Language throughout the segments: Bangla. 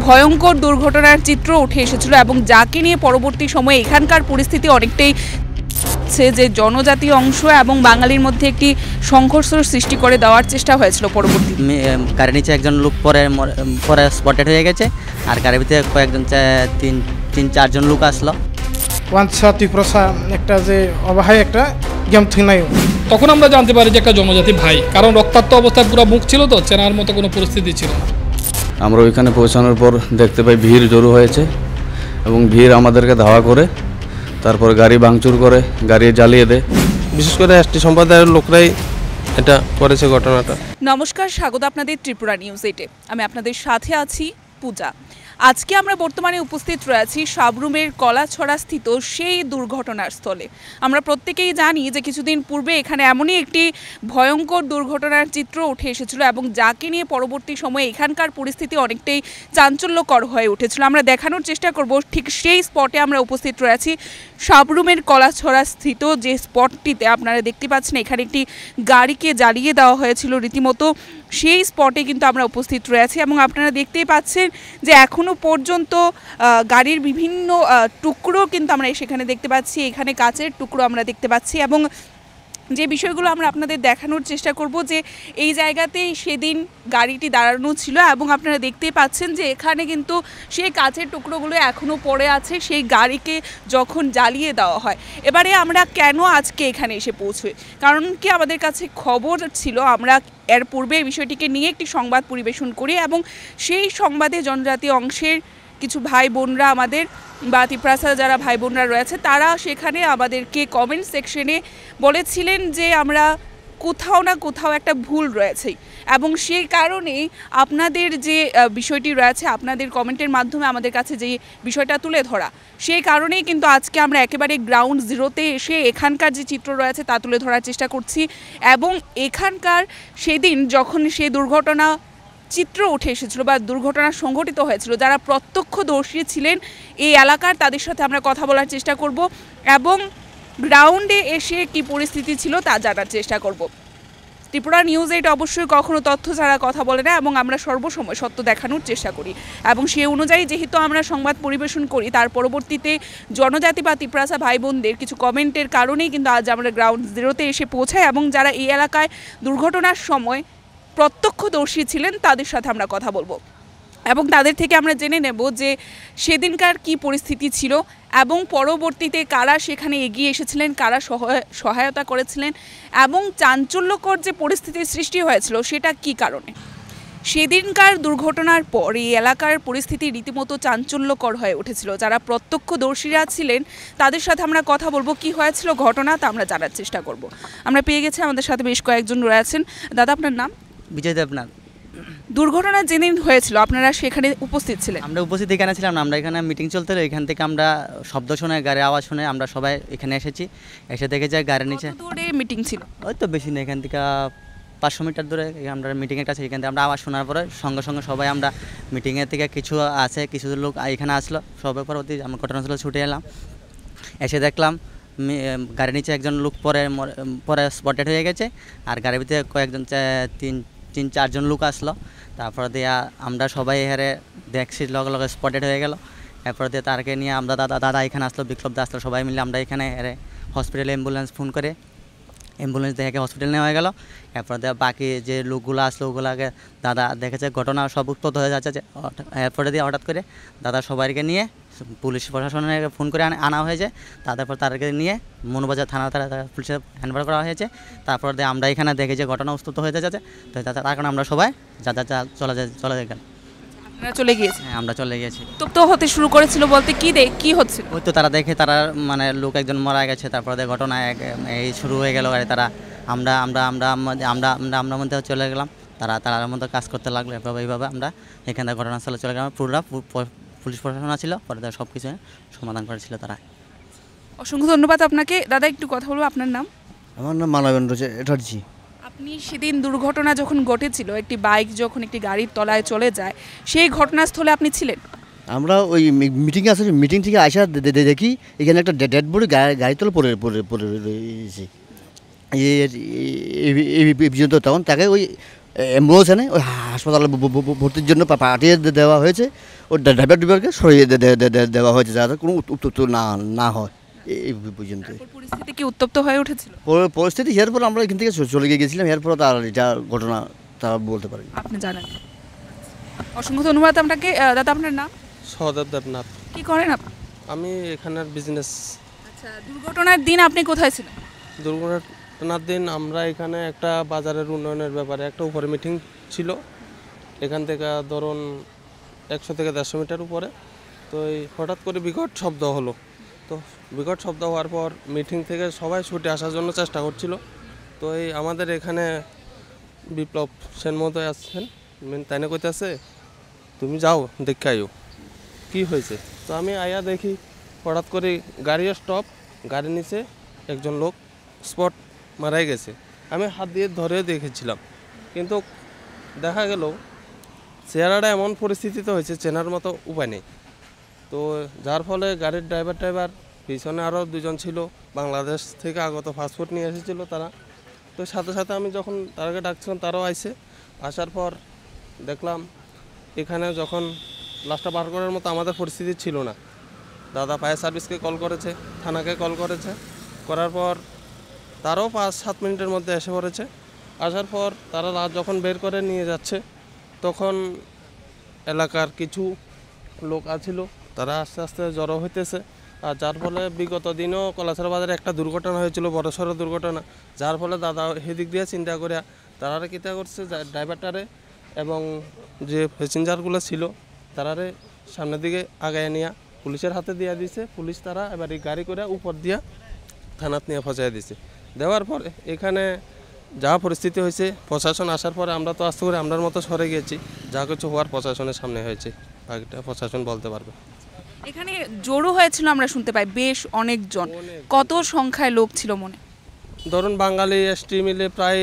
ভয়ঙ্কর দুর্ঘটনার চিত্র উঠে এসেছিল এবং যাকে নিয়ে পরবর্তী সময়ে এখানকার পরিস্থিতি অনেকটাই যে জনজাতি অংশ এবং বাঙালির মধ্যে একটি সংঘর্ষ সৃষ্টি করে দেওয়ার চেষ্টা হয়েছিল। পরবর্তী গাড়ির নিচে একজন লোক পরে স্পটেড হয়ে গেছে, আর গাড়ির ভিতরে কয়েকজন তিন চারজন লোক আসলো। ওয়ানসা ত্রিপুরা একটা যে অবহায় একটা গেম নাই, তখন আমরা জানতে পারি যে একটা জনজাতি ভাই, কারণ রক্তাক্ত অবস্থায় পুরো মুখ ছিল, তো চেনার মতো কোনো পরিস্থিতি ছিল না। আমরা ওইখানে পৌঁছানোর পর দেখতে পাই ভিড় জড়ো হয়েছে এবং ভিড় আমাদেরকে ধাওয়া করে, তারপর গাড়ি ভাঙচুর করে, গাড়ি জ্বালিয়ে দেয়। বিশেষ করে এসটি সম্প্রদায়ের লোকরাই এটা করেছে ঘটনাটা। নমস্কার, স্বাগত আপনাদের ত্রিপুরা নিউজ 8-এ। আমি আপনাদের সাথে আছি পূজা। আজকে আমরা বর্তমানে উপস্থিত রয়েছি সাবরুমের কলাছড়া স্থিত সেই দুর্ঘটনার স্থলে। আমরা প্রত্যেকেই জানি যে কিছুদিন পূর্বে এখানে এমনই একটি ভয়ঙ্কর দুর্ঘটনার চিত্র উঠে এসেছিল এবং যাকে নিয়ে পরবর্তী সময়ে এখানকার পরিস্থিতি অনেকটাই চাঞ্চল্যকর হয়ে উঠেছিল। আমরা দেখানোর চেষ্টা করব ঠিক সেই স্পটে আমরা উপস্থিত রয়েছি সাবরুমের কলাছড়া স্থিত যে স্পটটিতে আপনারা দেখতে পাচ্ছেন এখানে একটি গাড়িকে জ্বালিয়ে দেওয়া হয়েছিল রীতিমতো। সেই স্পটে কিন্তু আমরা উপস্থিত রয়েছি এবং আপনারা দেখতেই পাচ্ছেন যে এখনও পর্যন্ত গাড়ির বিভিন্ন টুকরো কিন্তু আমরা সেখানে দেখতে পাচ্ছি, এখানে কাচের টুকরো আমরা দেখতে পাচ্ছি। এবং যে বিষয়গুলো আমরা আপনাদের দেখানোর চেষ্টা করব যে এই জায়গাতেই সেদিন গাড়িটি দাঁড়ানো ছিল এবং আপনারা দেখতেই পাচ্ছেন যে এখানে কিন্তু সেই কাচের টুকরোগুলো এখনও পড়ে আছে সেই গাড়িকে যখন জ্বালিয়ে দেওয়া হয়। এবারে আমরা কেন আজকে এখানে এসে পৌঁছই, কারণ কি আমাদের কাছে খবর ছিল, আমরা এর পূর্বে এই বিষয়টিকে নিয়ে একটি সংবাদ পরিবেশন করি এবং সেই সংবাদে জনজাতি অংশের কিছু ভাই বোনরা আমাদের বা ত্রিপুরা যারা ভাই বোনরা রয়েছে তারা সেখানে আমাদেরকে কমেন্ট সেকশনে বলেছিলেন যে আমরা কোথাও না কোথাও একটা ভুল রয়েছে এবং সেই কারণেই আপনাদের যে বিষয়টি রয়েছে আপনাদের কমেন্টের মাধ্যমে আমাদের কাছে যে বিষয়টা তুলে ধরা, সেই কারণেই কিন্তু আজকে আমরা একেবারে গ্রাউন্ড জিরোতে এসে এখানকার যে চিত্র রয়েছে তা তুলে ধরার চেষ্টা করছি। এবং এখানকার সেদিন যখন সেই দুর্ঘটনা চিত্র উঠে এসেছিল বা দুর্ঘটনা সংঘটিত হয়েছিল, যারা প্রত্যক্ষদর্শী ছিলেন এই এলাকার তাদের সাথে আমরা কথা বলার চেষ্টা করব এবং গ্রাউন্ডে এসে কি পরিস্থিতি ছিল তা জানার চেষ্টা করব। ত্রিপুরা নিউজ 8 অবশ্যই কখনো তথ্য ছাড়া কথা বলে না এবং আমরা সর্বসময় সত্য দেখানোর চেষ্টা করি এবং সেই অনুযায়ী যেহেতু আমরা সংবাদ পরিবেশন করি তার পরবর্তীতে জনজাতি বা ত্রিপুরা ভাই বোনদের কিছু কমেন্টের কারণেই কিন্তু আজ আমরা গ্রাউন্ড জিরোতে এসে পৌঁছাই এবং যারা এই এলাকায় দুর্ঘটনার সময় প্রত্যক্ষদর্শী ছিলেন তাদের সাথে আমরা কথা বলবো এবং তাদের থেকে আমরা জেনে নেব যে সেদিনকার কি পরিস্থিতি ছিল এবং পরবর্তীতে কারা সেখানে এগিয়ে এসেছিলেন, কারা সহায়তা করেছিলেন এবং চাঞ্চল্যকর যে পরিস্থিতির সৃষ্টি হয়েছিল সেটা কি কারণে। সেদিনকার দুর্ঘটনার পর এই এলাকার পরিস্থিতি রীতিমতো চাঞ্চল্যকর হয়ে উঠেছিল। যারা প্রত্যক্ষদর্শীরা ছিলেন তাদের সাথে আমরা কথা বলবো, কি হয়েছিল ঘটনা তা আমরা জানার চেষ্টা করব। আমরা পেয়ে গেছি আমাদের সাথে বেশ কয়েকজন রয়েছেন। দাদা, আপনার নাম? বিজয় দেবনাথ। দুর্ঘটনা যেদিন হয়েছিল আপনারা সেখানে উপস্থিত ছিলেন? আমরা উপস্থিত এখানে ছিলাম না, আমরা এখানে মিটিং চলতে, এখান থেকে আমরা শব্দ শুনে গাড়ির আওয়াজ শুনে আমরা সবাই এখানে এসেছি। এসে দেখে যাই গাড়ির নিচে। কত দূরে মিটিং ছিল? ওই তো বেশি না, এখান থেকে 500 মিটার দূরে আমরা মিটিংয়ের কাছে। এখান থেকে আমরা আওয়াজ শোনার পরে সঙ্গে সঙ্গে সবাই আমরা মিটিংয়ের থেকে কিছু লোক এখানে আসলো, সবাই পরবর্তী আমরা ঘটনাস্থলে ছুটে এলাম। এসে দেখলাম গাড়ির নিচে একজন লোক পরে স্পটেড হয়ে গেছে, আর গাড়ির ভিতরে কয়েকজন তিন চারজন লোক আসলো। তারপর দিয়ে আমরা সবাই হেরে দেখছি লগে লগে স্পটেড হয়ে গেল। এরপর দিয়ে তারকে নিয়ে আমরা দাদা এখানে আসলো, বিপ্লব দা আসলো, সবাই মিলে আমরা এখানে হেরে হসপিটালে অ্যাম্বুলেন্স ফোন করে অ্যাম্বুলেন্স দেখে হসপিটাল নেওয়া হয়ে গেল। এরপর দিয়ে বাকি যে লোকগুলো আসলো ওগুলোকে দাদা দেখেছে ঘটনা সব উৎপত্তি হয়ে যাচ্ছে। এরপরে দিয়ে হঠাৎ করে দাদা সবাইকে নিয়ে পুলিশ প্রশাসনের ফোন করে আনা হয়েছে। তারপর তাদেরকে নিয়ে মনুবাজার থানা পুলিশে হ্যান্ডওভার করা হয়েছে। তারপর দিয়ে আমরা এখানে দেখে যে ঘটনা উৎপত্তি হয়ে যাচ্ছে, তো তার কারণে আমরা সবাই চলে গেল। আপনারা চলে গিয়েছে? হ্যাঁ, আমরা চলে গেছি। তো হতে শুরু করেছিল বলতে কি হচ্ছিল? ওই তো তারা দেখে, তারা মানে লোক একজন মারা গেছে, তারপরে ঘটনা এই শুরু হয়ে গেল। তারা আমরা মধ্যে চলে গেলাম, তারার মধ্যে কাজ করতে লাগলো। এইভাবে আমরা এখান থেকে ঘটনাস্থলে চলে গেলাম। পুরোটা পুলিশ প্রশাসন ছিল, পরে সব কিছু সমাধান করেছিল তারা। অসংখ্য ধন্যবাদ আপনাকে। দাদা, একটু কথা বলবো, আপনার নাম? আমার নাম মানবেন্দ্র চ্যাটার্জি। আপনি সেদিন দুর্ঘটনা যখন ঘটেছিল, একটি বাইক যখন একটি গাড়ির তলায় চলে যায়, সেই ঘটনাস্থলে আপনি ছিলেন? আমরা ওই মিটিংয়ে আসলে মিটিং থেকে আসা দেখি এখানে একটা ডেড বডি গাড়ি তলে পড়ে রয়েছে এই পর্যন্ত। তখন তাকে ওই অ্যাম্বুলেন্স এনে ওই হাসপাতালে ভর্তির জন্য পাঠিয়ে দেওয়া হয়েছে। ওই ড্রাইভারকে সরিয়ে দেওয়া হয়েছে যাতে কোনো উত্তপ্ত না হয় এই পর্যন্ত। পরিস্থিতি কি উত্তপ্ত হয়ে উঠেছিল? পরিস্থিতি এরপর আমরা এখান থেকে চলে গিয়েছিলাম, এরপর তার যা ঘটনা তা বলতে পারি আপনি জানেন। অসংখ্য ধন্যবাদ আপনাকে। দাদা আপনার নাম? সহদেব দেবনাথ। কি করেন আপনি? আমি এখানের বিজনেস। আচ্ছা, দুর্ঘটনার দিন আপনি কোথায় ছিলেন? দুর্ঘটনার দিন আমরা এখানে একটা বাজারের উন্নয়নের ব্যাপারে একটা উপরে মিটিং ছিল, এখান থেকে ধরুন 100 থেকে 150 মিটার উপরে। তো এই হঠাৎ করে বিকট শব্দ হলো। তো বিকট শব্দ হওয়ার পর মিটিং থেকে সবাই ছুটে আসার জন্য চেষ্টা করছিল। তো এই আমাদের এখানে বিপ্লব সেন মহোদয় আসছেন, তাই না কইতেছে তুমি যাও দেখে আইও কী হয়েছে। তো আমি আয়া দেখি হঠাৎ করে গাড়ি স্টপ, গাড়ির নিচে একজন লোক স্পট মারাই গেছে। আমি হাত দিয়ে ধরে দেখেছিলাম, কিন্তু দেখা গেল চেহারাটা এমন পরিস্থিতিতে হয়েছে চেনার মতো উপায় নেই। তো যার ফলে গাড়ির ড্রাইভার পিছনে আরও 2 জন ছিল, বাংলাদেশ থেকে আগত পাসপোর্ট নিয়ে এসেছিল তারা। তো সাথে সাথে আমি যখন তারাকে ডাকছিলাম তারাও আইছে। আসার পর দেখলাম এখানে যখন লাশটা বার করার মতো আমাদের পরিস্থিতি ছিল না। দাদা ফায়ার সার্ভিসকে কল করেছে, থানাকে কল করেছে, করার পর তারাও 5-7 মিনিটের মধ্যে এসে পড়েছে। আসার পর তারা লাশ যখন বের করে নিয়ে যাচ্ছে তখন এলাকার কিছু লোক আছিল, তারা আস্তে আস্তে জড়ো হইতেছে। আর যার ফলে বিগত দিনও কলাছড়া বাজারে একটা দুর্ঘটনা হয়েছিল, বড়সড় দুর্ঘটনা, যার ফলে দাদা সেদিক দিয়ে চিন্তা করে তারা কীটা করছে ড্রাইভারটারে এবং যে প্যাসেঞ্জারগুলো ছিল তারারে সামনের দিকে আগায় নিয়ে পুলিশের হাতে দিয়ে দিছে। পুলিশ তারা এবার এই গাড়ি করে উপর দিয়া থানাত নিয়ে ফসাই দিছে। দেওয়ার পর এখানে যা পরিস্থিতি হয়েছে, প্রশাসন আসার পরে আমরা তো আস্তে করে আমরার মতো সরে গিয়েছি, যা কিছু হওয়ার প্রশাসনের সামনে হয়েছে, বাকিটা প্রশাসন বলতে পারবে। এখানে জড়ো হয়েছিল আমরা শুনতে পাই বেশ অনেকজন, কত সংখ্যায় লোক ছিল মনে? ধরুন বাঙালি এসটি মিলে প্রায়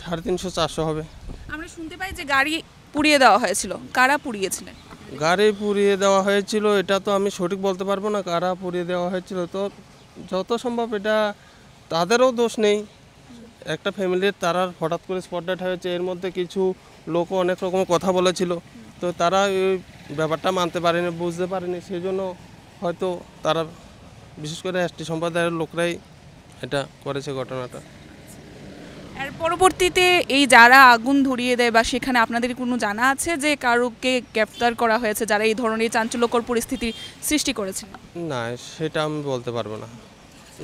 350-400 হবে। আমরা শুনতে পাই যে গাড়ি পুড়িয়ে দেওয়া হয়েছিল, কারা পুড়িয়েছিলেন? গাড়ি পুড়িয়ে দেওয়া হয়েছিল এটা তো আমি সঠিক বলতে পারবো না কারা পুড়িয়ে দেওয়া হয়েছিল। তো যত সম্ভব এটা তাদেরও দোষ নেই, একটা ফ্যামিলির তারা হঠাৎ করে স্পট ডেড হয়েছে, এর মধ্যে কিছু লোকও অনেক রকম কথা বলেছিল। তো তারা এই ব্যাপারটা মানতে পারেনি, বুঝতে পারেনি, সেই জন্য হয়তো তারা বিশেষ করে এসটি সম্প্রদায়ের লোকরাই এটা করেছে ঘটনাটা। এর পরবর্তীতে এই যারা আগুন ধরিয়ে দেয় বা সেখানে আপনাদের কোনো জানা আছে যে কারোকে গ্রেফতার করা হয়েছে যারা এই ধরনের চাঞ্চল্যকর পরিস্থিতির সৃষ্টি করেছে? না, সেটা আমি বলতে পারবো না,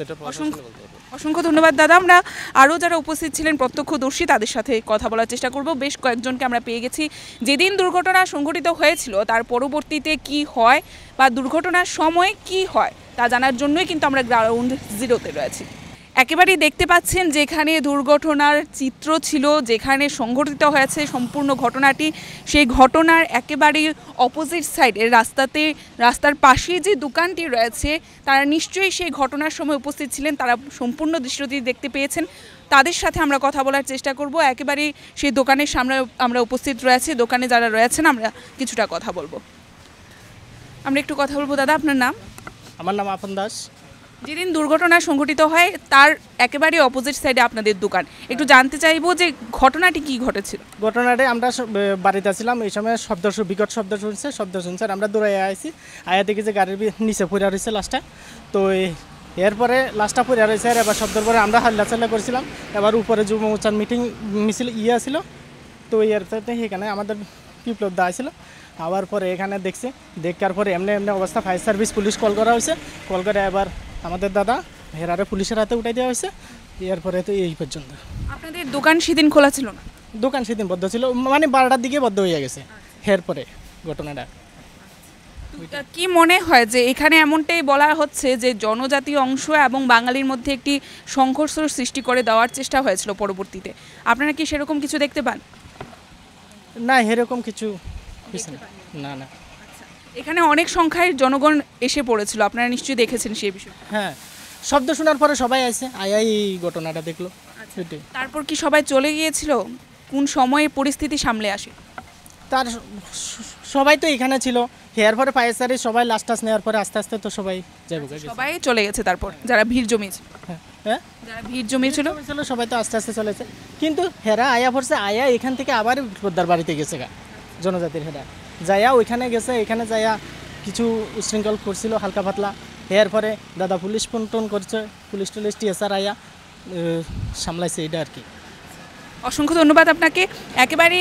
এটা প্রশাসন বলতে পারবে। অসংখ্য ধন্যবাদ দাদা। আমরা আরও যারা উপস্থিত ছিলেন প্রত্যক্ষদর্শী তাদের সাথে কথা বলার চেষ্টা করব। বেশ কয়েকজনকে আমরা পেয়ে গেছি। যেদিন দুর্ঘটনা সংঘটিত হয়েছিল তার পরবর্তীতে কি হয় বা দুর্ঘটনার সময় কি হয় তা জানার জন্যই কিন্তু আমরা গ্রাউন্ড জিরোতে রয়েছি। একেবারেই দেখতে পাচ্ছেন যেখানে দুর্ঘটনার চিত্র ছিল, যেখানে সংঘটিত হয়েছে সম্পূর্ণ ঘটনাটি, সেই ঘটনার একেবারেই অপোজিট সাইডে রাস্তার পাশেই যে দোকানটি রয়েছে তারা নিশ্চয়ই সেই ঘটনার সময় উপস্থিত ছিলেন, তারা সম্পূর্ণ দৃশ্যটি দেখতে পেয়েছেন। তাদের সাথে আমরা কথা বলার চেষ্টা করব। একেবারেই সেই দোকানের সামনে আমরা উপস্থিত রয়েছি, দোকানে যারা রয়েছেন আমরা কিছুটা কথা বলবো। আমরা একটু কথা বলবো। দাদা আপনার নাম? আমার নাম আপন দাস। যেদিন দুর্ঘটনা সংঘটিত হয় তার একেবারে অপোজিট সাইডে আপনাদের দোকান, একটু জানতে চাইবো যে ঘটনাটি কি ঘটেছিল? ঘটনাটি আমরা বাড়িতে ছিলাম, এই সময় বিকট শব্দ শুনছে, আমরা দৌড়াই আইছি, আয়া দেখি যে গাড়ির নিচে পড়ে রয়েছে লাশটা। তো এরপরে লাশটা পড়ে রয়েছে, আর এবার শব্দের পরে আমরা হাল্লাচাল্লা করছিলাম। এবার উপরে যুব মোর্চার মিছিল ছিল, তো এর এখানে আমাদের বিপ্লব দা ছিল। আবার পরে এখানে দেখার পরে এমনি অবস্থা ফায়ার সার্ভিস পুলিশ কল করা হয়েছে, কল করে এবার আমাদের দাদা হেরারে পুলিশের হাতে উঠাই দেওয়া হয়েছে। এরপরে তো এই পর্যন্ত। আপনাদের দোকান সেদিন খোলা ছিল না? দোকান সেদিন বদ্ধ ছিল, মানে 12টার দিকে বদ্ধ হয়ে গেছে। এরপরে ঘটনাটা কি মনে হয় যে এখানে এমনটাই বলা হচ্ছে যে জনজাতীয় অংশ এবং বাঙালির মধ্যে একটি সংঘর্ষ সৃষ্টি করে দেওয়ার চেষ্টা হয়েছিল পরবর্তীতে, আপনারা কি সেরকম কিছু দেখতে পান? না, এরকম কিছু না। এখানে অনেক সংখ্যায় জনগণ এসে পড়েছিল, আপনারা নিশ্চয়ই দেখেছেন সেই বিষয়ে। হ্যাঁ, শব্দ শোনার পরে সবাই আসে, আয়াই এই ঘটনাটা দেখলো। তারপর কি সবাই চলে গিয়েছিল? কোন সময়ে পরিস্থিতি সামলে আসে? তার সবাই তো এখানে ছিল, হেয়ার পরে ফায়ার সার্ভিস সবাই লাস্ট টাস নেওয়ার পরে আস্তে আস্তে তো সবাই যাবো। সবাই চলে গেছে তারপর যারা ভিড় জমিয়েছে, হ্যাঁ যারা ভিড় জমিয়েছিল ছিল সবাই তো আস্তে আস্তে চলেছে, কিন্তু হেরা আয়া পড়ছে, আয়া এখান থেকে আবার পোদ্দার বাড়িতে গেছে গা, জনজাতির হেরা যাইয়া ওইখানে গেছে, এখানে যাইয়া কিছু উশৃঙ্খল করছিল হালকা পাতলা, এর পরে দাদা পুলিশ ফোন টোন করছে, পুলিশ টুলিশ টিএসআর আয়া সামলাইছে, এটা আর কি। অসংখ্য ধন্যবাদ আপনাকে। একেবারে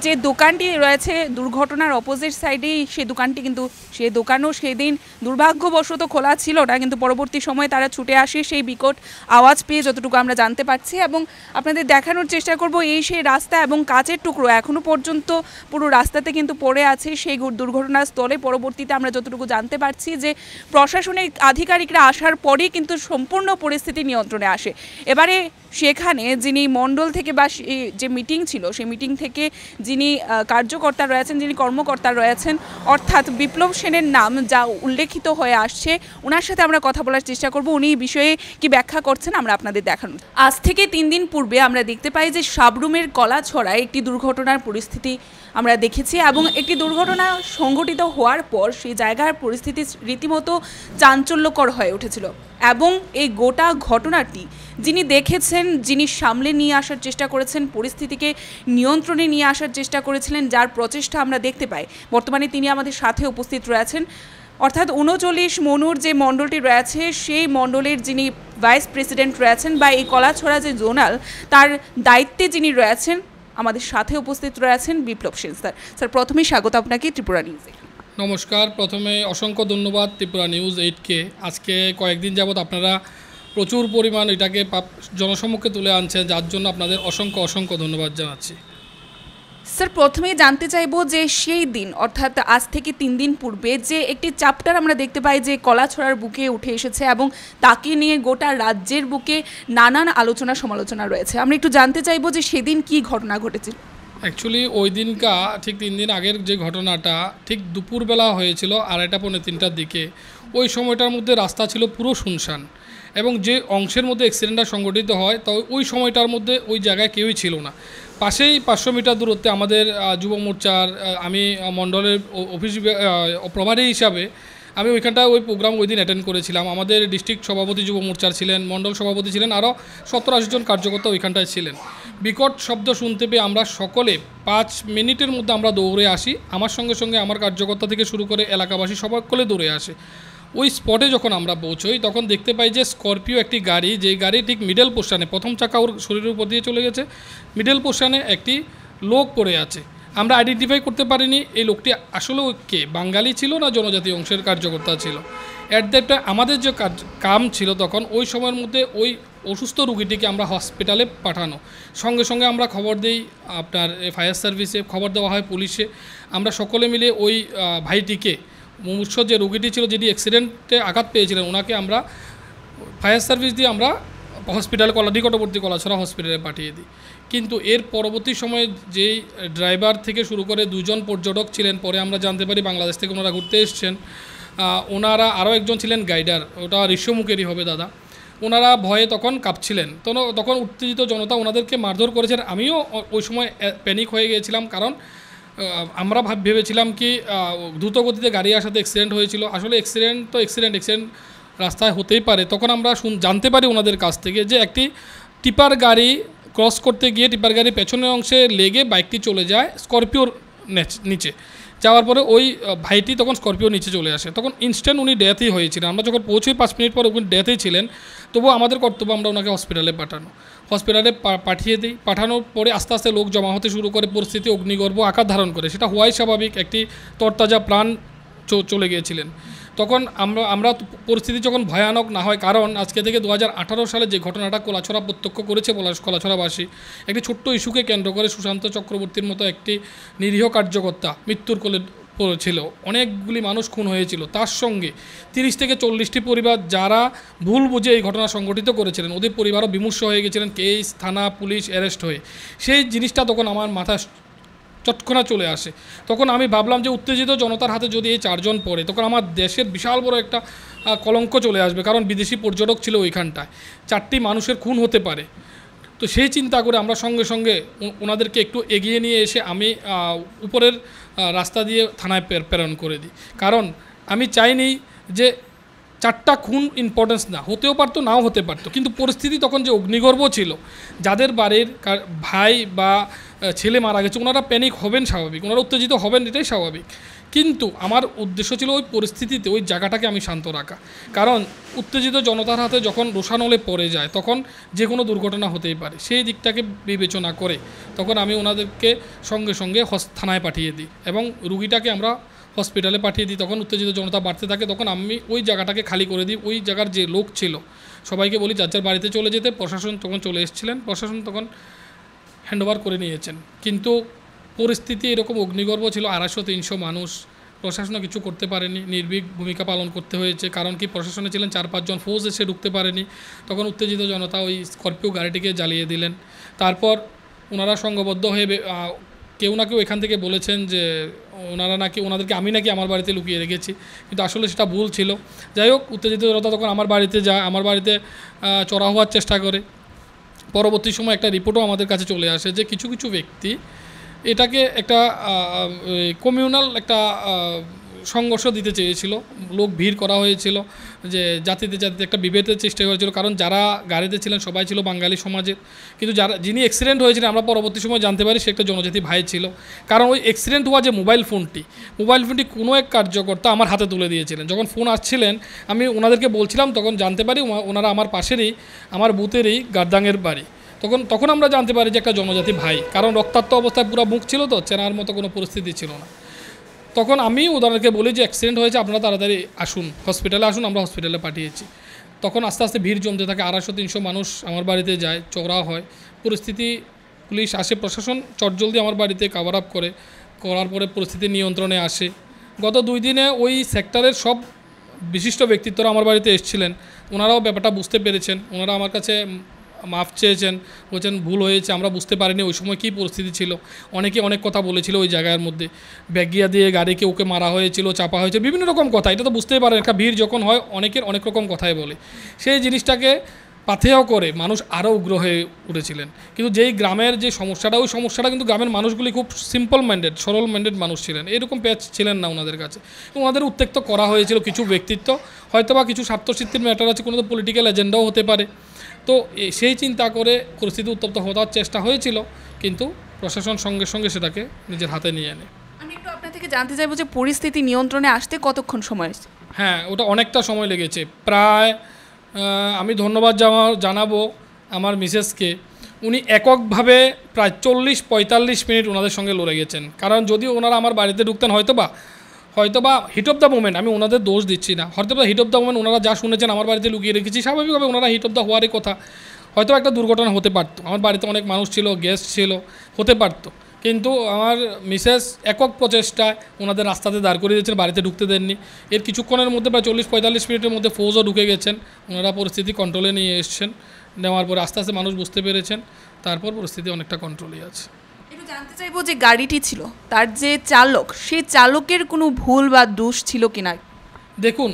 যে দোকানটি রয়েছে দুর্ঘটনার অপোজিট সাইডেই সে দোকানটি, কিন্তু সে দোকানও সেদিন দুর্ভাগ্যবশত খোলা ছিল না, কিন্তু পরবর্তী সময়ে তারা ছুটে আসে সেই বিকট আওয়াজ পেয়ে, যতটুকু আমরা জানতে পারছি। এবং আপনাদের দেখানোর চেষ্টা করব এই সেই রাস্তা এবং কাচের টুকরো এখনও পর্যন্ত পুরো রাস্তাতে কিন্তু পড়ে আছে সেই দুর্ঘটনার স্থলে। পরবর্তীতে আমরা যতটুকু জানতে পারছি যে প্রশাসনের আধিকারিকরা আসার পরেই কিন্তু সম্পূর্ণ পরিস্থিতি নিয়ন্ত্রণে আসে। এবারে সেখানে যিনি মণ্ডল থেকে বা যে মিটিং ছিল সেই মিটিং থেকে যিনি কার্যকর্তা রয়েছেন, যিনি কর্মকর্তা রয়েছেন, অর্থাৎ বিপ্লব সেনের নাম যা উল্লেখিত হয়ে আসছে, ওনার সাথে আমরা কথা বলার চেষ্টা করব। উনি এই বিষয়ে কি ব্যাখ্যা করছেন আমরা আপনাদের দেখানো। আজ থেকে 3 দিন পূর্বে আমরা দেখতে পাই যে সাবরুমের কলাছড়ায় একটি দুর্ঘটনার পরিস্থিতি আমরা দেখেছি, এবং একটি দুর্ঘটনা সংঘটিত হওয়ার পর সেই জায়গার পরিস্থিতি রীতিমতো চাঞ্চল্যকর হয়ে উঠেছিল। এবং এই গোটা ঘটনাটি যিনি দেখেছেন, যিনি সামলে নিয়ে আসার চেষ্টা করেছেন, পরিস্থিতিকে নিয়ন্ত্রণে নিয়ে আসার চেষ্টা করেছিলেন, যার প্রচেষ্টা আমরা দেখতে পাই, বর্তমানে তিনি আমাদের সাথে উপস্থিত রয়েছেন। অর্থাৎ 39 মনুর যে মণ্ডলটি রয়েছে সেই মণ্ডলের যিনি ভাইস প্রেসিডেন্ট রয়েছেন বা এই কলাছড়া যে জোনাল তার দায়িত্বে যিনি রয়েছেন, আমাদের সাথে উপস্থিত রয়েছেন বিপ্লব সেন স্যার। স্যার, প্রথমেই স্বাগত আপনাকে ত্রিপুরা নিউজে। নমস্কার। প্রথমে অসংখ্য ধন্যবাদ ত্রিপুরা নিউজ 8কে। আজকে কয়েকদিন যাবৎ আপনারা প্রচুর পরিমাণ এটাকে জনসম্মুখে তুলে আনছেন, যার জন্য আপনাদের অসংখ্য ধন্যবাদ জানাচ্ছি। স্যার, প্রথমেই জানতে চাইব যে সেই দিন অর্থাৎ আজ থেকে 3 দিন পূর্বে যে একটি চ্যাপ্টার আমরা দেখতে পাই যে কলাছড়ার বুকে উঠে এসেছে এবং তাকে নিয়ে গোটা রাজ্যের বুকে নানান আলোচনা সমালোচনা রয়েছে, আমরা একটু জানতে চাইব যে সেদিন কি ঘটনা ঘটেছিল। অ্যাকচুয়ালি ওই দিনকা ঠিক 3 দিন আগের যে ঘটনাটা ঠিক দুপুরবেলা হয়েছিল 2:30-3টার দিকে। ওই সময়টার মধ্যে রাস্তা ছিল পুরো শুনশান, এবং যে অংশের মধ্যে অ্যাক্সিডেন্টটা সংঘটিত হয় তো ওই সময়টার মধ্যে ওই জায়গায় কেউই ছিল না। পাশেই 500 মিটার দূরত্বে আমাদের যুব মোর্চার আমি মণ্ডলের অফিস প্রভারী হিসাবে আমি ওইখানটায় ওই প্রোগ্রাম ওই দিন অ্যাটেন্ড করেছিলাম। আমাদের ডিস্ট্রিক্ট সভাপতি যুব মোর্চার ছিলেন, মণ্ডল সভাপতি ছিলেন, আরও 70-80 জন কার্যকর্তা ওইখানটায় ছিলেন। বিকট শব্দ শুনতে পেয়ে আমরা সকলে 5 মিনিটের মধ্যে আমরা দৌড়ে আসি। আমার সঙ্গে সঙ্গে আমার কার্যকর্তা থেকে শুরু করে এলাকাবাসী সকলে দৌড়ে আসে। ওই স্পটে যখন আমরা পৌঁছই তখন দেখতে পাই যে স্করপিও একটি গাড়ি, যে গাড়ি ঠিক মিডল পোর্শনে, প্রথম চাকা ওর শরীরের উপর দিয়ে চলে গেছে, মিডল পোর্শনে একটি লোক পড়ে আছে। আমরা আইডেন্টিফাই করতে পারিনি এই লোকটি আসলে কে, বাঙালি ছিল না জনজাতি অংশের কার্যকর্তা ছিল। অ্যাট দ্যাট টাইম আমাদের যে কাম ছিল তখন ওই সময়ের মধ্যে ওই অসুস্থ রুগীটিকে আমরা হসপিটালে পাঠানো। সঙ্গে সঙ্গে আমরা খবর দিই আপনার ফায়ার সার্ভিসে, খবর দেওয়া হয় পুলিশে। আমরা সকলে মিলে ওই ভাইটিকে, মুমূর্ষ যে রুগীটি ছিল যিনি অ্যাক্সিডেন্টে আঘাত পেয়েছিলেন, ওনাকে আমরা ফায়ার সার্ভিস দিয়ে আমরা হসপিটালে নিকটবর্তী কলাছড়া হসপিটালে পাঠিয়ে দিই। কিন্তু এর পরবর্তী সময়ে যেই ড্রাইভার থেকে শুরু করে 2 জন পর্যটক ছিলেন, পরে আমরা জানতে পারি বাংলাদেশ থেকে ওনারা ঘুরতে এসছেন, ওনারা আরও একজন ছিলেন গাইডার, ওটা ঋষ্যমুখেরই হবে দাদা। ওনারা ভয়ে তখন কাঁপছিলেন, তখন উত্তেজিত জনতা ওনাদেরকে মারধর করেছেন। আমিও ওই সময় প্যানিক হয়ে গিয়েছিলাম, কারণ আমরা ভেবেছিলাম কি দ্রুতগতিতে গাড়ি আসাতে অ্যাক্সিডেন্ট হয়েছিল। আসলে অ্যাক্সিডেন্ট রাস্তায় হতেই পারে। তখন আমরা জানতে পারি ওনাদের কাছ থেকে যে একটি টিপার গাড়ি ক্রস করতে গিয়ে টিপার গাড়ি পেছনের অংশে লেগে বাইকটি চলে যায় স্করপিওর নিচে। যাওয়ার পরে ওই ভাইটি তখন স্করপিও নিচে চলে আসে, তখন ইনস্ট্যান্ট উনি ডেথই হয়েছিলেন। আমরা যখন পৌঁছই 5 মিনিট পরে উনি ডেথই ছিলেন, তবুও আমাদের কর্তব্য আমরা ওনাকে হসপিটালে পাঠিয়ে দিই। পাঠানোর পরে আস্তে আস্তে লোক জমা হতে শুরু করে, পরিস্থিতি অগ্নিগর্ভ আকার ধারণ করে। সেটা হওয়াই স্বাভাবিক, একটি তরতাজা প্রাণ চলে গিয়েছিলেন। তখন আমরা পরিস্থিতি যখন ভয়ানক না হয়, কারণ আজকে থেকে 2018 সালে যে ঘটনাটা কলাছড়া প্রত্যক্ষ করেছে কলাছড়াবাসী, একটি ছোট্ট ইস্যুকে কেন্দ্র করে সুশান্ত চক্রবর্তীর মতো একটি নিরীহ কার্যকর্তা মৃত্যুর কোলে পড়েছিল, অনেকগুলি মানুষ খুন হয়েছিল। তার সঙ্গে 30 থেকে 40টি পরিবার যারা ভুল বুঝে এই ঘটনা সংঘটিত করেছিলেন, ওদের পরিবারও বিমর্ষ হয়ে গেছিলেন, কেস, থানা, পুলিশ অ্যারেস্ট হয়ে। সেই জিনিসটা তখন আমার মাথায় চটকনা চলে আসে। তখন আমি ভাবলাম যে উত্তেজিত জনতার হাতে যদি এই 4 জন পড়ে, তখন আমার দেশের বিশাল বড় একটা কলঙ্ক চলে আসবে, কারণ বিদেশি পর্যটক ছিল ওইখানটায়, 4টি মানুষের খুন হতে পারে। তো সেই চিন্তা করে আমরা সঙ্গে সঙ্গে ওনাদেরকে একটু এগিয়ে নিয়ে এসে আমি উপরের রাস্তা দিয়ে থানায় প্রেরণ করে দিই। কারণ আমি চাইনি যে 4টা খুন ইম্পর্টেন্স না, হতেও পারতো নাও হতে পারতো, কিন্তু পরিস্থিতি তখন যে অগ্নিগর্ভ ছিল, যাদের বাড়ির ভাই বা ছেলে মারা গেছে ওনারা প্যানিক হবেন স্বাভাবিক, ওনারা উত্তেজিত হবেন, এটাই স্বাভাবিক। কিন্তু আমার উদ্দেশ্য ছিল ওই পরিস্থিতিতে ওই জায়গাটাকে আমি শান্ত রাখা। কারণ উত্তেজিত জনতার হাতে যখন রোষানলে পড়ে যায় তখন যে কোনো দুর্ঘটনা হতেই পারে, সেই দিকটাকে বিবেচনা করে তখন আমি ওনাদেরকে সঙ্গে সঙ্গে থানায় পাঠিয়ে দিই এবং রুগীটাকে আমরা হসপিটালে পাঠিয়ে দিই। তখন উত্তেজিত জনতা বাড়তে থাকে, তখন আমি ওই জায়গাটাকে খালি করে দিই। ওই জায়গার যে লোক ছিল সবাইকে বলি যার যার বাড়িতে চলে যেতে। প্রশাসন তখন চলে এসেছিলেন, প্রশাসন তখন হ্যান্ডওভার করে নিয়েছেন। কিন্তু পরিস্থিতি এরকম অগ্নিগর্ভ ছিল, 250-300 মানুষ, প্রশাসনও কিছু করতে পারেনি, নির্ভীক ভূমিকা পালন করতে হয়েছে। কারণ কি প্রশাসনে ছিলেন 4-5 জন, ফৌজ এসে ঢুকতে পারেনি। তখন উত্তেজিত জনতা ওই স্করপিও গাড়িটিকে জ্বালিয়ে দিলেন। তারপর ওনারা সংঘবদ্ধ হয়ে কেউ না কেউ এখান থেকে বলেছেন যে ওনাদেরকে আমি নাকি আমার বাড়িতে লুকিয়ে রেখেছি, কিন্তু আসলে সেটা ভুল ছিল। যাই হোক, উত্তেজিত জনতা তখন আমার বাড়িতে যায়, আমার বাড়িতে চড়া হওয়ার চেষ্টা করে। পরবর্তী সময় একটা রিপোর্টও আমাদের কাছে চলে আসে যে কিছু কিছু ব্যক্তি এটাকে একটা কমিউনাল একটা সংঘর্ষ দিতে চেয়েছিল, লোক ভিড় করা হয়েছিল, যে জাতিতে একটা বিভেদের চেষ্টা হয়েছিল। কারণ যারা গাড়িতে ছিলেন সবাই ছিল বাঙালি সমাজের, কিন্তু যিনি অ্যাক্সিডেন্ট হয়েছিলেন আমরা পরবর্তী সময় জানতে পারি সে একটা জনজাতি ভাই ছিল। কারণ ওই অ্যাক্সিডেন্ট হওয়া যে মোবাইল ফোনটি কোনো এক কার্যকর্তা আমার হাতে তুলে দিয়েছিলেন। যখন ফোন আসছিলেন আমি ওনাদেরকে বলছিলাম, তখন জানতে পারি ওনারা আমার পাশেরই, আমার বুথেরই গার্দাঙের বাড়ি। তখন আমরা জানতে পারি যে একটা জনজাতি ভাই, কারণ রক্তাক্ত অবস্থায় পুরো মুখ ছিল, তো চেনার মতো কোনো পরিস্থিতি ছিল না। তখন আমি ওদেরকে বলি যে অ্যাক্সিডেন্ট হয়েছে, আপনারা তাড়াতাড়ি আসুন, হসপিটালে আসুন। আমরা হসপিটালে পাঠিয়েছি। তখন আস্তে আস্তে ভিড় জমতে থাকে, 250-300 মানুষ আমার বাড়িতে যায়, চড়া হয়। পরিস্থিতি পুলিশ আসে, প্রশাসন চটজলদি আমার বাড়িতে কভার আপ করার পরে পরিস্থিতি নিয়ন্ত্রণে আসে। গত 2 দিনে ওই সেক্টরের সব বিশিষ্ট ব্যক্তিত্বরা আমার বাড়িতে এসেছিলেন, ওনারাও ব্যাপারটা বুঝতে পেরেছেন। ওনারা আমার কাছে মাফ চেয়েছেন, বলছেন ভুল হয়েছে, আমরা বুঝতে পারিনি ওই সময় কী পরিস্থিতি ছিল। অনেকে অনেক কথা বলেছিল ওই জায়গার মধ্যে, ব্যাগিয়া দিয়ে গাড়িকে ওকে মারা হয়েছিল, চাপা হয়েছে, বিভিন্ন রকম কথা। এটা তো বুঝতেই পারেন, একটা ভিড় যখন হয় অনেকের অনেক রকম কথাই বলে। সেই জিনিসটাকে পাথেয় করে মানুষ আরও উগ্র হয়ে উঠেছিলেন। কিন্তু যেই গ্রামের যে সমস্যাটা, ওই সমস্যাটা কিন্তু গ্রামের মানুষগুলি খুব সিম্পল মাইন্ডেড, সরল মাইন্ডেড মানুষ ছিলেন, এরকম প্যাচ ছিলেন না ওনাদের কাছে। এবং ওনাদের উত্তেক্ত করা হয়েছিল কিছু ব্যক্তিত্ব, হয়তো বা কিছু স্বার্থসিদ্ধির ম্যাটার আছে, কোনো তো পলিটিক্যাল এজেন্ডাও হতে পারে। তো সেই চিন্তা করে পরিস্থিতি উত্তপ্ত হওয়ার চেষ্টা হয়েছিল, কিন্তু প্রশাসন সঙ্গে সঙ্গে সেটাকে নিজের হাতে নিয়ে নেয়। আমি একটু আপনার থেকে জানতে চাইবো যে পরিস্থিতি নিয়ন্ত্রণে আসতে কতক্ষণ সময়? হ্যাঁ, ওটা অনেকটা সময় লেগেছে। প্রায় আমি ধন্যবাদ জানাবো আমার মিসেসকে, উনি এককভাবে প্রায় 40-45 মিনিট ওনাদের সঙ্গে লড়ে গেছেন। কারণ যদিও ওনারা আমার বাড়িতে ঢুকতেন হয়তোবা হিট অফ দ্য মোমেন্ট, আমি ওনাদের দোষ দিচ্ছি না, হয়তোবা হিট অফ দ্য মোমেন্ট ওনারা যা শুনেছেন আমার বাড়িতে লুকিয়ে রেখেছি, স্বাভাবিকভাবে ওনারা হিট অফ দ্য হওয়ারই কথা। হয়তো একটা দুর্ঘটনা হতে পারতো, আমার বাড়িতে অনেক মানুষ ছিল, গেস্ট ছিল, হতে পারতো। কিন্তু আমার মিসেস একক প্রচেষ্টায় ওনাদের রাস্তাতে দাঁড় করিয়ে দিয়েছেন, বাড়িতে ঢুকতে দেননি। এর কিছুক্ষণের মধ্যে প্রায় 40-45 মিনিটের মধ্যে ফৌজও ঢুকে গেছেন, ওনারা পরিস্থিতি কন্ট্রোলে নিয়ে এসছেন। নেওয়ার পরে আস্তে আস্তে মানুষ বুঝতে পেরেছেন, তারপর পরিস্থিতি অনেকটা কন্ট্রোলে আছে। একটু জানতে চাইবো যে গাড়িটি ছিল, তার যে চালক, সেই চালকের কোনো ভুল বা দোষ ছিল কিনা? দেখুন,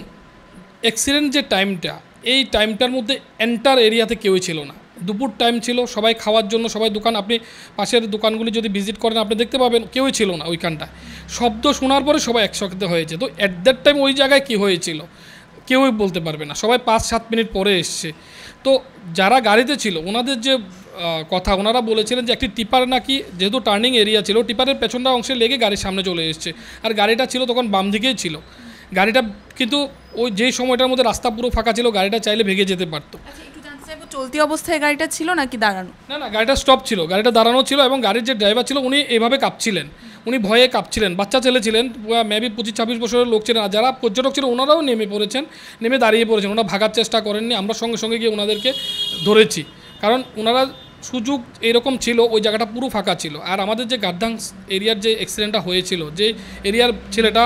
অ্যাক্সিডেন্ট যে টাইমটা, এই টাইমটার মধ্যে এন্টার এরিয়াতে কেউই ছিল না। দুপুর টাইম ছিল, সবাই খাওয়ার জন্য, সবাই দোকান, আপনি পাশের দোকানগুলি যদি ভিজিট করেন আপনি দেখতে পাবেন কেউই ছিল না ওইখানটায়। শব্দ শোনার পরে সবাই একসাথে হয়েছে। তো অ্যাট দ্যাট টাইম ওই জায়গায় কী হয়েছিল কেউই বলতে পারবে না, সবাই 5-7 মিনিট পরে এসছে। তো যারা গাড়িতে ছিল ওনাদের যে কথা, ওনারা বলেছিলেন যে একটি টিপার নাকি, যেহেতু টার্নিং এরিয়া ছিল, টিপারের পেছনটা অংশে লেগে গাড়ির সামনে চলে এসছে, আর গাড়িটা ছিল তখন বাম দিকেই ছিল গাড়িটা। কিন্তু ওই যেই সময়টার মধ্যে রাস্তা পুরো ফাঁকা ছিল, গাড়িটা চাইলে ভেঙে যেতে পারতো। একটু জানতে চাইবো, চলতি অবস্থায় গাড়িটা ছিল নাকি দাঁড়ানো? না, গাড়িটা স্টপ ছিল, গাড়িটা দাঁড়ানো ছিল, এবং গাড়ির যে ড্রাইভার ছিল উনি এভাবে কাঁপছিলেন, উনি ভয়ে কাঁপছিলেন। বাচ্চা ছেলে ছিলেন, মেবি 25-26 বছরের লোক ছিলেন। আর যারা পর্যটক ছিল ওনারাও নেমে দাঁড়িয়ে পড়েছেন, ওনারা ভাগার চেষ্টা করেননি। আমরা সঙ্গে সঙ্গে গিয়ে ওনাদেরকে ধরেছি, কারণ ওনারা সুযোগ এরকম ছিল, ওই জায়গাটা পুরো ফাঁকা ছিল। আর আমাদের যে গার্দাং এরিয়ার যে অ্যাক্সিডেন্টটা হয়েছিল, যে এরিয়ার ছেলেটা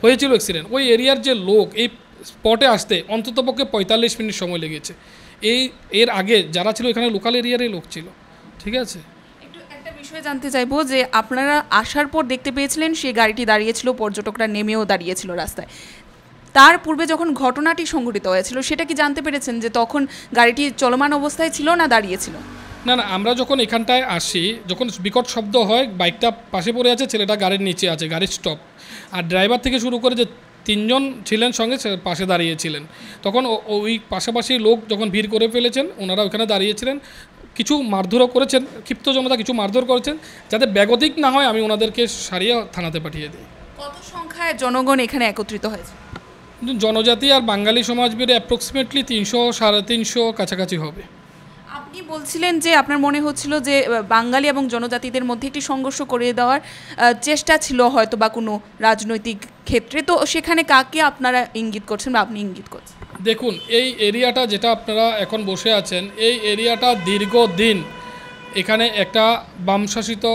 হয়েছিল অ্যাক্সিডেন্ট, ওই এরিয়ার যে লোক এই স্পটে আসতে অন্ততপক্ষে 45 মিনিট সময় লেগেছে। এর আগে যারা ছিল এখানে লোকাল এরিয়ারই লোক ছিল। ঠিক আছে, একটু একটা বিষয় জানতে চাইবো যে আপনারা আসার পর দেখতে পেয়েছিলেন সেই গাড়িটি দাঁড়িয়েছিল, পর্যটকরা নেমেও দাঁড়িয়েছিল রাস্তায়। তার পূর্বে যখন ঘটনাটি সংঘটিত হয়েছিল সেটা কি জানতে পেরেছেন যে তখন গাড়িটি চলমান অবস্থায় ছিল না দাঁড়িয়েছিল? না না, আমরা যখন এখানটায় আসি, যখন বিকট শব্দ হয়, বাইকটা পাশে পড়ে আছে, ছেলেটা গাড়ির নিচে আছে, গাড়ির স্টপ, আর ড্রাইভার থেকে শুরু করে যে 3 জন ছিলেন সঙ্গে পাশে দাঁড়িয়েছিলেন, তখন ওই পাশাপাশি লোক যখন ভিড় করে ফেলেছেন, ওনারা ওখানে দাঁড়িয়েছিলেন, কিছু মারধরও করেছেন, ক্ষিপ্ত জনতা কিছু মারধর করেছেন, যাতে ব্যাগতিক না হয় আমি ওনাদেরকে সারিয়ে থানাতে পাঠিয়ে দিই। কত সংখ্যায় জনগণ এখানে একত্রিত হয়েছে? কিন্তু জনজাতি আর বাঙালি সমাজ বেড়ে অ্যাপ্রক্সিমেটলি 300-350 কাছাকাছি হবে। আপনি বলছিলেন যে আপনার মনে হচ্ছিল যে বাঙালি এবং জনজাতিদের মধ্যে একটি সংঘর্ষ করিয়ে দেওয়ার চেষ্টা ছিল হয়তো বা কোনো রাজনৈতিক ক্ষেত্রে, তো সেখানে কাকে আপনারা ইঙ্গিত করছেন বা আপনি ইঙ্গিত করছেন? দেখুন, এই এরিয়াটা যেটা আপনারা এখন বসে আছেন, এই এরিয়াটা দীর্ঘদিন এখানে একটা বামশাসিত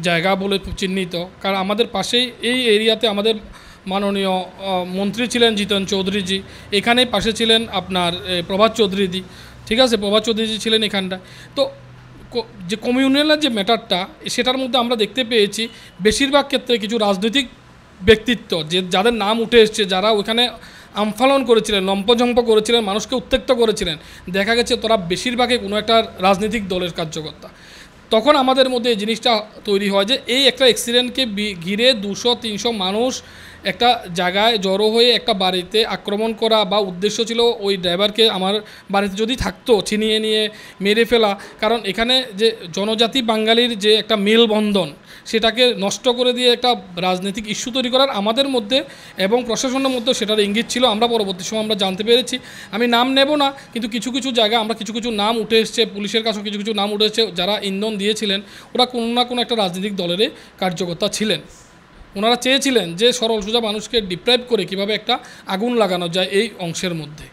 জায়গা বলে চিহ্নিত, কারণ আমাদের পাশেই এই এরিয়াতে আমাদের মাননীয় মন্ত্রী ছিলেন জিতন চৌধুরীজি, এখানেই পাশে ছিলেন আপনার প্রভাত চৌধুরীজি, ঠিক আছে, প্রভাত চৌধুরীজি ছিলেন এখানটায়। তো যে কমিউনালের যে ম্যাটারটা, সেটার মধ্যে আমরা দেখতে পেয়েছি বেশিরভাগ ক্ষেত্রে কিছু রাজনৈতিক ব্যক্তিত্ব যাদের নাম উঠে এসছে, যারা ওখানে আমফালন করেছিলেন, লম্পঝম্প করেছিলেন, মানুষকে উত্ত্যক্ত করেছিলেন, দেখা গেছে তোরা বেশিরভাগই কোনো একটা রাজনৈতিক দলের কার্যকর্তা। তখন আমাদের মধ্যে এই জিনিসটা তৈরি হয় যে এই একটা অ্যাক্সিডেন্টকে ঘিরে 200-300 মানুষ একটা জায়গায় জড়ো হয়ে একটা বাড়িতে আক্রমণ করা, বা উদ্দেশ্য ছিল ওই ড্রাইভারকে আমার বাড়িতে যদি থাকতো ছিনিয়ে নিয়ে মেরে ফেলা, কারণ এখানে যে জনজাতি বাঙালির যে একটা মেলবন্ধন, সেটাকে নষ্ট করে দিয়ে একটা রাজনৈতিক ইস্যু তৈরি করার আমাদের মধ্যে এবং প্রশাসনের মধ্যে সেটার ইঙ্গিত ছিল। আমরা পরবর্তী সময় আমরা জানতে পেরেছি, আমি নাম নেব না, কিন্তু কিছু কিছু জায়গায় আমরা কিছু নাম উঠে এসছে, পুলিশের কাছেও কিছু নাম উঠে এসছে, যারা ইন্ধন দিয়েছিলেন ওরা কোনো না কোনো একটা রাজনৈতিক দলেরই কার্যকর্তা ছিলেন। ওনারা চেয়েছিলেন যে সরল সোজা মানুষকে ডিপ্রাইভ করে কিভাবে একটা আগুন লাগানো যায় এই অংশের মধ্যে।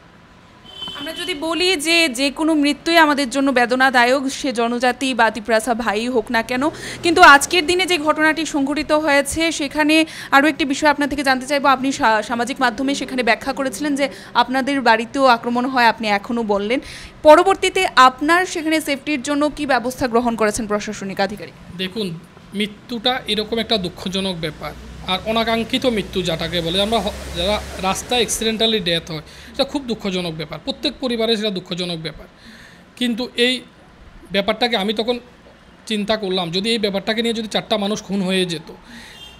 আমরা যদি বলি যে যে কোনো মৃত্যুই আমাদের জন্য বেদনাদায়ক, সে জনজাতি বা তিপ্রাসা ভাই হোক না কেন, কিন্তু আজকের দিনে যে ঘটনাটি সংঘটিত হয়েছে সেখানে আরও একটি বিষয় আপনার থেকে জানতে চাইবো। আপনি সামাজিক মাধ্যমে সেখানে ব্যাখ্যা করেছিলেন যে আপনাদের বাড়িতেও আক্রমণ হয়, আপনি এখনও বললেন, পরবর্তীতে আপনার সেখানে সেফটির জন্য কি ব্যবস্থা গ্রহণ করেছেন প্রশাসনিক আধিকারিক? দেখুন, মৃত্যুটা এরকম একটা দুঃখজনক ব্যাপার, আর অনাকাঙ্ক্ষিত মৃত্যু যেটাকে বলে আমরা, যারা রাস্তায় অ্যাক্সিডেন্টালি ডেথ হয়, সেটা খুব দুঃখজনক ব্যাপার, প্রত্যেক পরিবারে সেটা দুঃখজনক ব্যাপার। কিন্তু এই ব্যাপারটাকে আমি তখন চিন্তা করলাম, যদি এই ব্যাপারটাকে নিয়ে যদি 4টা মানুষ খুন হয়ে যেত,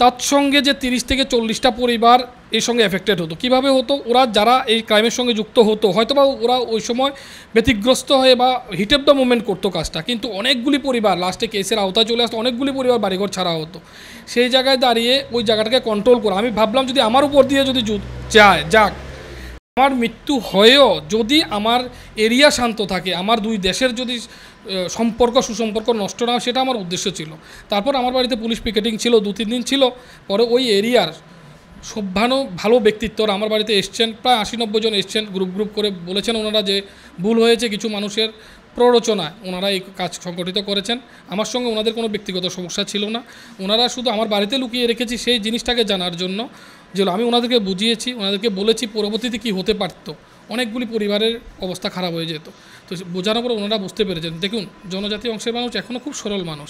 তৎসঙ্গে যে 30 থেকে 40টা পরিবার এর সঙ্গে এফেক্টেড হতো। কিভাবে হতো? ওরা যারা এই ক্রাইমের সঙ্গে যুক্ত হতো, হয়তোবা ওরা ওই সময় ব্যতিগ্রস্ত হয়ে বা হিট অফ দ্য মুভমেন্ট করতো কাজটা, কিন্তু অনেকগুলি পরিবার লাস্টে কেসের আওতায় চলে আসতো, অনেকগুলি পরিবার বাড়িঘর ছাড়া হতো। সেই জায়গায় দাঁড়িয়ে ওই জায়গাটাকে কন্ট্রোল করা, আমি ভাবলাম যদি আমার উপর দিয়ে যদি যাক, আমার মৃত্যু হয়েও যদি আমার এরিয়া শান্ত থাকে, আমার দুই দেশের যদি সুসম্পর্ক নষ্ট না হয়, সেটা আমার উদ্দেশ্য ছিল। তারপর আমার বাড়িতে পুলিশ পিকেটিং ছিল, 2-3 দিন ছিল, পরে ওই এরিয়ার ভালো ব্যক্তিত্বরা আমার বাড়িতে এসছেন, প্রায় 80-90 জন এসছেন, গ্রুপ করে বলেছেন ওনারা যে ভুল হয়েছে, কিছু মানুষের প্ররোচনায় ওনারা এই কাজ সংগঠিত করেছেন। আমার সঙ্গে ওনাদের কোনো ব্যক্তিগত সমস্যা ছিল না, ওনারা শুধু আমার বাড়িতে লুকিয়ে রেখেছি সেই জিনিসটাকে জানার জন্য, যে আমি ওনাদেরকে বুঝিয়েছি, ওনাদেরকে বলেছি পরবর্তীতে কী হতে পারত, অনেকগুলি পরিবারের অবস্থা খারাপ হয়ে যেত। তো বোঝানোর পরে ওনারা বুঝতে পেরেছেন। দেখুন, জনজাতি অংশের মানুষ এখনও খুব সরল মানুষ,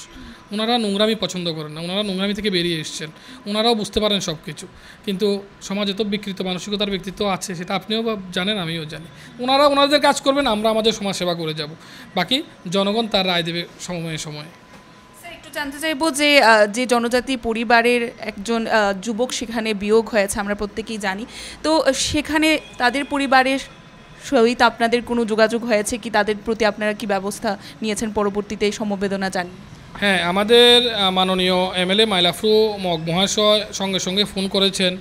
ওনারা নোংরামি পছন্দ করেন না, ওনারা নোংরামি থেকে বেরিয়ে এসছেন, ওনারাও বুঝতে পারেন সব কিছু। কিন্তু সমাজে তো বিকৃত মানসিকতার ব্যক্তিত্ব আছে, সেটা আপনিও জানেন, আমিও জানি। ওনারা ওনাদের কাজ করবেন, আমরা আমাদের সমাজ সেবা করে যাব, বাকি জনগণ তার রায় দেবে সময়ে সময়ে। একটু জানতে চাইবো যে যে জনজাতি পরিবারের একজন যুবক সেখানে বিয়োগ হয়েছে, আমরা প্রত্যেকেই জানি, তো সেখানে তাদের পরিবারের সহিত আপনাদের কোনো যোগাযোগ হয়েছে কি? তাদের প্রতি আপনারা কি ব্যবস্থা নিয়েছেন পরবর্তীতে সমবেদনা জানি? হ্যাঁ, আমাদের মাননীয় MLA মাইলাফরু মহাশয় সঙ্গে ফোন করেছেন।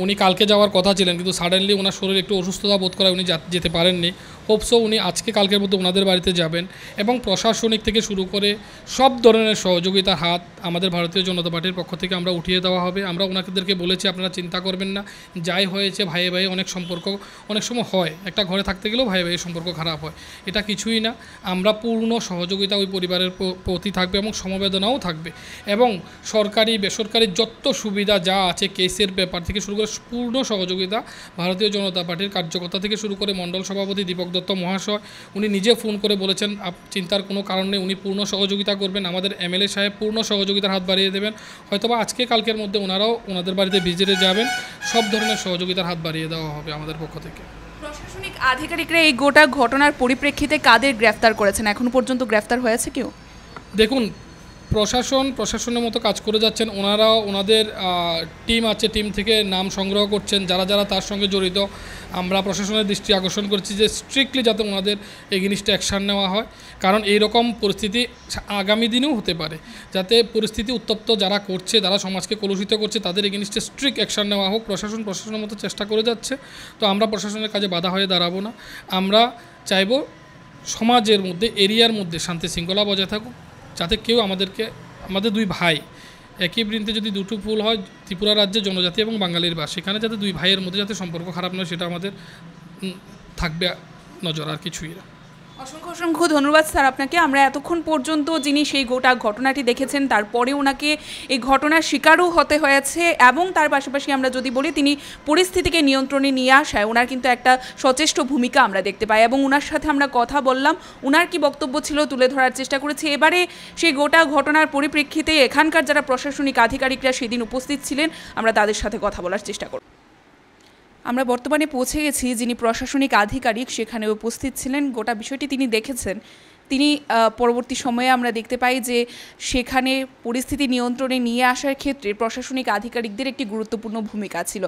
উনি কালকে যাওয়ার কথা ছিলেন, কিন্তু সাডেনলি ওনার শরীর একটু অসুস্থতা বোধ করায় উনি যেতে পারেননি। হোপসো উনি আজকে কালকের মধ্যে ওনাদের বাড়িতে যাবেন, এবং প্রশাসনিক থেকে শুরু করে সব ধরনের সহযোগিতার হাত আমাদের ভারতীয় জনতা পার্টির পক্ষ থেকে আমরা উঠিয়ে দেওয়া হবে। আমরা ওনাদেরকে বলেছি আপনারা চিন্তা করবেন না, যাই হয়েছে ভাইয়ে ভাইয়ে অনেক সম্পর্ক অনেক সময় হয়, একটা ঘরে থাকতে গেলেও ভাইয়ে ভাইয়ের সম্পর্ক খারাপ হয়, এটা কিছুই না। আমরা পূর্ণ সহযোগিতা ওই পরিবারের প্রতি থাকবে এবং সমবেদনাও থাকবে, এবং সরকারি বেসরকারি যত সুবিধা যা আছে কেসের ব্যাপার থেকে শুরু করে পূর্ণ সহযোগিতা ভারতীয় জনতা পার্টির কার্যকর্তা থেকে শুরু করে মণ্ডল সভাপতি দীপক দত্ত মহাশয়, উনি নিজে ফোন করে বলেছেন চিন্তার কোনো কারণ নেই, উনি পূর্ণ সহযোগিতা করবেন। আমাদের MLA সাহেব পূর্ণ সহযোগিতার হাত বাড়িয়ে দেবেন, হয়তোবা আজকে কালকের মধ্যে ওনারাও ওনাদের বাড়িতে ভিজিটে যাবেন, সব ধরনের সহযোগিতার হাত বাড়িয়ে দেওয়া হবে আমাদের পক্ষ থেকে। প্রশাসনিক আধিকারিকরা এই গোটা ঘটনার পরিপ্রেক্ষিতে কাদের গ্রেফতার করেছেন? এখনো পর্যন্ত গ্রেফতার হয়েছে কেউ? দেখুন, প্রশাসনের মতো কাজ করে যাচ্ছেন। ওনারাও ওনাদের টিম আছে, টিম থেকে নাম সংগ্রহ করছেন যারা যারা তার সঙ্গে জড়িত। আমরা প্রশাসনের দৃষ্টি আকর্ষণ করছি যে স্ট্রিক্টলি যাতে ওনাদের এগেনিস্টে অ্যাকশান নেওয়া হয়, কারণ এই রকম পরিস্থিতি আগামী দিনেও হতে পারে। যাতে পরিস্থিতি উত্তপ্ত যারা করছে, যারা সমাজকে কলুষিত করছে, তাদের এগেনিস্টে স্ট্রিক্ট অ্যাকশান নেওয়া হোক। প্রশাসনের মতো চেষ্টা করে যাচ্ছে, তো আমরা প্রশাসনের কাজে বাধা হয়ে দাঁড়াবো না। আমরা চাইব সমাজের মধ্যে, এরিয়ার মধ্যে শান্তি শৃঙ্খলা বজায় থাকুক, যাতে কেউ আমাদের দুই ভাই একই বৃন্তে যদি দুটো ফুল হয়, ত্রিপুরা রাজ্যে জনজাতি এবং বাঙালির বাস, সেখানে যাতে দুই ভাইয়ের মধ্যে যাতে সম্পর্ক খারাপ নয়, সেটা আমাদের থাকবে নজর, আর কিছুই না। অসংখ্য ধন্যবাদ স্যার আপনাকে। আমরা এতক্ষণ পর্যন্ত যিনি সেই গোটা ঘটনাটি দেখেছেন, তারপরে ওনাকে এই ঘটনার শিকারও হতে হয়েছে, এবং তার পাশাপাশি আমরা যদি বলি তিনি পরিস্থিতিকে নিয়ন্ত্রণে নিয়ে আসায় ওনার কিন্তু একটা সচেষ্ট ভূমিকা আমরা দেখতে পাই, এবং ওনার সাথে আমরা কথা বললাম, ওনার কি বক্তব্য ছিল তুলে ধরার চেষ্টা করেছি। এবারে সেই গোটা ঘটনার পরিপ্রেক্ষিতে এখানকার যারা প্রশাসনিক আধিকারিকরা সেদিন উপস্থিত ছিলেন, আমরা তাদের সাথে কথা বলার চেষ্টা করব। আমরা বর্তমানে পৌঁছে গেছি যিনি প্রশাসনিক আধিকারিক সেখানে উপস্থিত ছিলেন, গোটা বিষয়টি তিনি দেখেছেন। তিনি পরবর্তী সময়ে আমরা দেখতে পাই যে সেখানে পরিস্থিতি নিয়ন্ত্রণে নিয়ে আসার ক্ষেত্রে প্রশাসনিক আধিকারিকদের একটি গুরুত্বপূর্ণ ভূমিকা ছিল।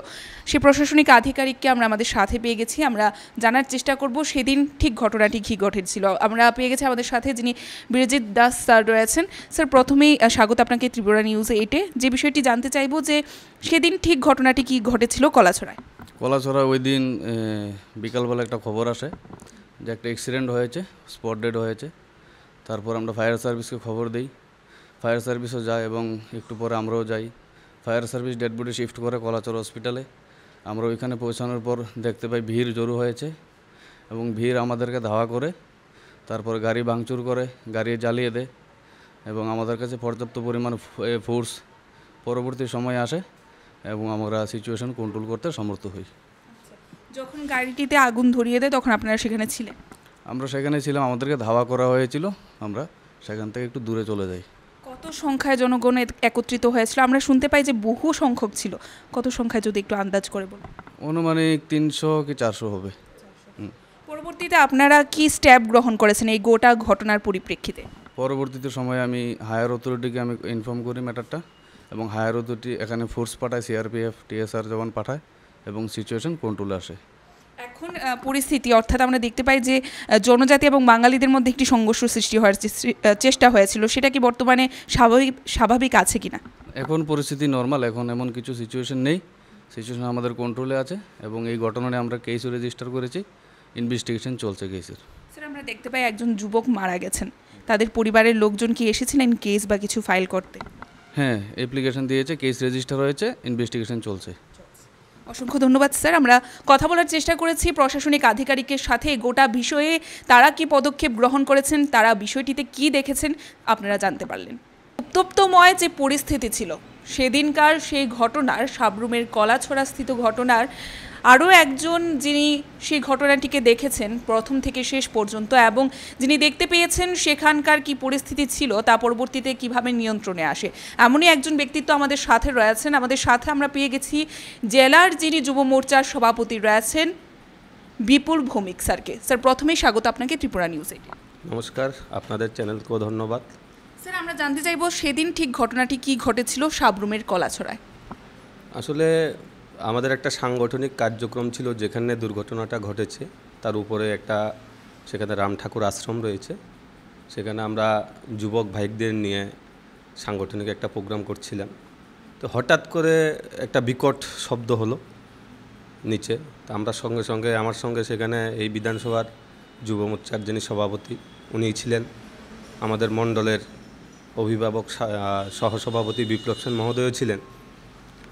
সেই প্রশাসনিক আধিকারিককে আমরা আমাদের সাথে পেয়ে গেছি। আমরা জানার চেষ্টা করব সেদিন ঠিক ঘটনাটি কী ঘটেছিল। আমরা পেয়ে গেছি আমাদের সাথে যিনি বীরজিৎ দাস স্যার রয়েছেন। স্যার, প্রথমেই স্বাগত আপনাকে ত্রিপুরা নিউজ 8-এ। যে বিষয়টি জানতে চাইব যে সেদিন ঠিক ঘটনাটি কী ঘটেছিল কলাছড়ায়? ওই দিন বিকালবেলা একটা খবর আসে যে একটা অ্যাক্সিডেন্ট হয়েছে, স্পট ডেড হয়েছে। তারপর আমরা ফায়ার সার্ভিসকে খবর দিই, ফায়ার সার্ভিসও যায় এবং একটু পরে আমরাও যাই। Fire service dead body shift করে কলাচর হসপিটালে। আমরা ওইখানে পৌঁছানোর পর দেখতে পাই ভিড় জড়ো হয়েছে এবং ভিড় আমাদেরকে ধাওয়া করে, তারপর গাড়ি ভাঙচুর করে, গাড়ি জ্বালিয়ে দেয় এবং আমাদের কাছে পর্যাপ্ত পরিমাণ ফোর্স পরবর্তী সময় আসে এবং আমরা সিচুয়েশন কন্ট্রোল করতে সমর্থ হই। যখন গাড়িটিতে আগুন ধরিয়ে দেয় তখন আপনারা সেখানে ছিলেন? আমরা সেখানে ছিলাম, আমাদেরকে ধাওয়া করা হয়েছিল, আমরা সেখান থেকে একটু দূরে চলে যাই। কত সংখ্যায় জনগণ একত্রিত হয়েছিল? আমরা শুনতে পাই যে বহু সংখ্যক ছিল, কত সংখ্যায় যদি একটু আন্দাজ করে বলুন? অনুমানিক 300 কি 400 হবে। পরবর্তীতে আপনারা কি স্টেপ গ্রহণ করেছেন এই গোটা ঘটনার পরিপ্রেক্ষিতে? পরবর্তীতে সময়ে আমি হায়ার অথরিটিকে ইনফর্ম করি ম্যাটারটা, এবং হায়ার অথরিটি এখানে ফোর্স পাঠায়, সিআরপিএফ টিএসআর জওয়ান পাঠায় এবং সিচুয়েশন কন্ট্রোলে আসে। এখন পরিস্থিতি, অর্থাৎ আমরা দেখতে পাই যে জনজাতি এবং বাঙালিদের মধ্যে একটি সংঘর্ষ সৃষ্টি হওয়ার চেষ্টা হয়েছিল, সেটা কি বর্তমানে স্বাভাবিক আছে কিনা? এখন পরিস্থিতি নর্মাল, এখন এমন কিছু সিচুয়েশন নেই, সিচুয়েশন আমাদের কন্ট্রোলে আছে এবং এই ঘটনায় আমরা কেসও রেজিস্টার করেছি, ইনভেস্টিগেশন চলছে কেসের। স্যার, আমরা দেখতে পাই একজন যুবক মারা গেছেন, তাদের পরিবারের লোকজন কি এসেছিলেন কেস বা কিছু ফাইল করতে? হ্যাঁ, অ্যাপ্লিকেশন দিয়েছে, কেস রেজিস্টার হয়েছে, ইনভেস্টিগেশন চলছে। অসংখ্য ধন্যবাদ স্যার। আমরা কথা বলার চেষ্টা করেছি প্রশাসনিক আধিকারিকের সাথে, গোটা বিষয়ে তারা কি পদক্ষেপ গ্রহণ করেছেন, তারা বিষয়টিতে কি দেখেছেন আপনারা জানতে পারলেন। উত্তপ্তময় যে পরিস্থিতি ছিল সেদিনকার, সেই ঘটনার, সাবরুমের কলাছড়া স্থিত ঘটনার আরও একজন যিনি সেই ঘটনাটিকে দেখেছেন প্রথম থেকে শেষ পর্যন্ত এবং যিনি দেখতে পেয়েছেন সেখানকার কি পরিস্থিতি ছিল তা পরবর্তীতে কিভাবে নিয়ন্ত্রণে আসে, এমনই একজন ব্যক্তিত্ব আমাদের সাথে রয়েছেন। আমাদের সাথে আমরা পেয়ে গেছি জেলার যিনি যুব মোর্চার সভাপতি রয়েছেন বিপুল ভৌমিক স্যারকে। স্যার, প্রথমেই স্বাগত আপনাকে ত্রিপুরা নিউজ 8-এ। নমস্কার, আপনাদের চ্যানেলকেও ধন্যবাদ। স্যার, আমরা জানতে চাইব সেদিন ঠিক ঘটনাটি কি ঘটেছিল সাবরুমের কলাছড়ায়? আসলে আমাদের একটা সাংগঠনিক কার্যক্রম ছিল, যেখানে দুর্ঘটনাটা ঘটেছে তার উপরে একটা, সেখানে রাম ঠাকুর আশ্রম রয়েছে, সেখানে আমরা যুবক ভাইদের নিয়ে সাংগঠনিক একটা প্রোগ্রাম করছিলাম। তো হঠাৎ করে একটা বিকট শব্দ হলো নিচে, তো আমরা সঙ্গে সঙ্গে আমার সঙ্গে সেখানে এই বিধানসভার যুব মোর্চার যিনি সভাপতি উনিই ছিলেন, আমাদের মণ্ডলের অভিভাবক সহসভাপতি বিপ্লব সেন মহোদয় ছিলেন,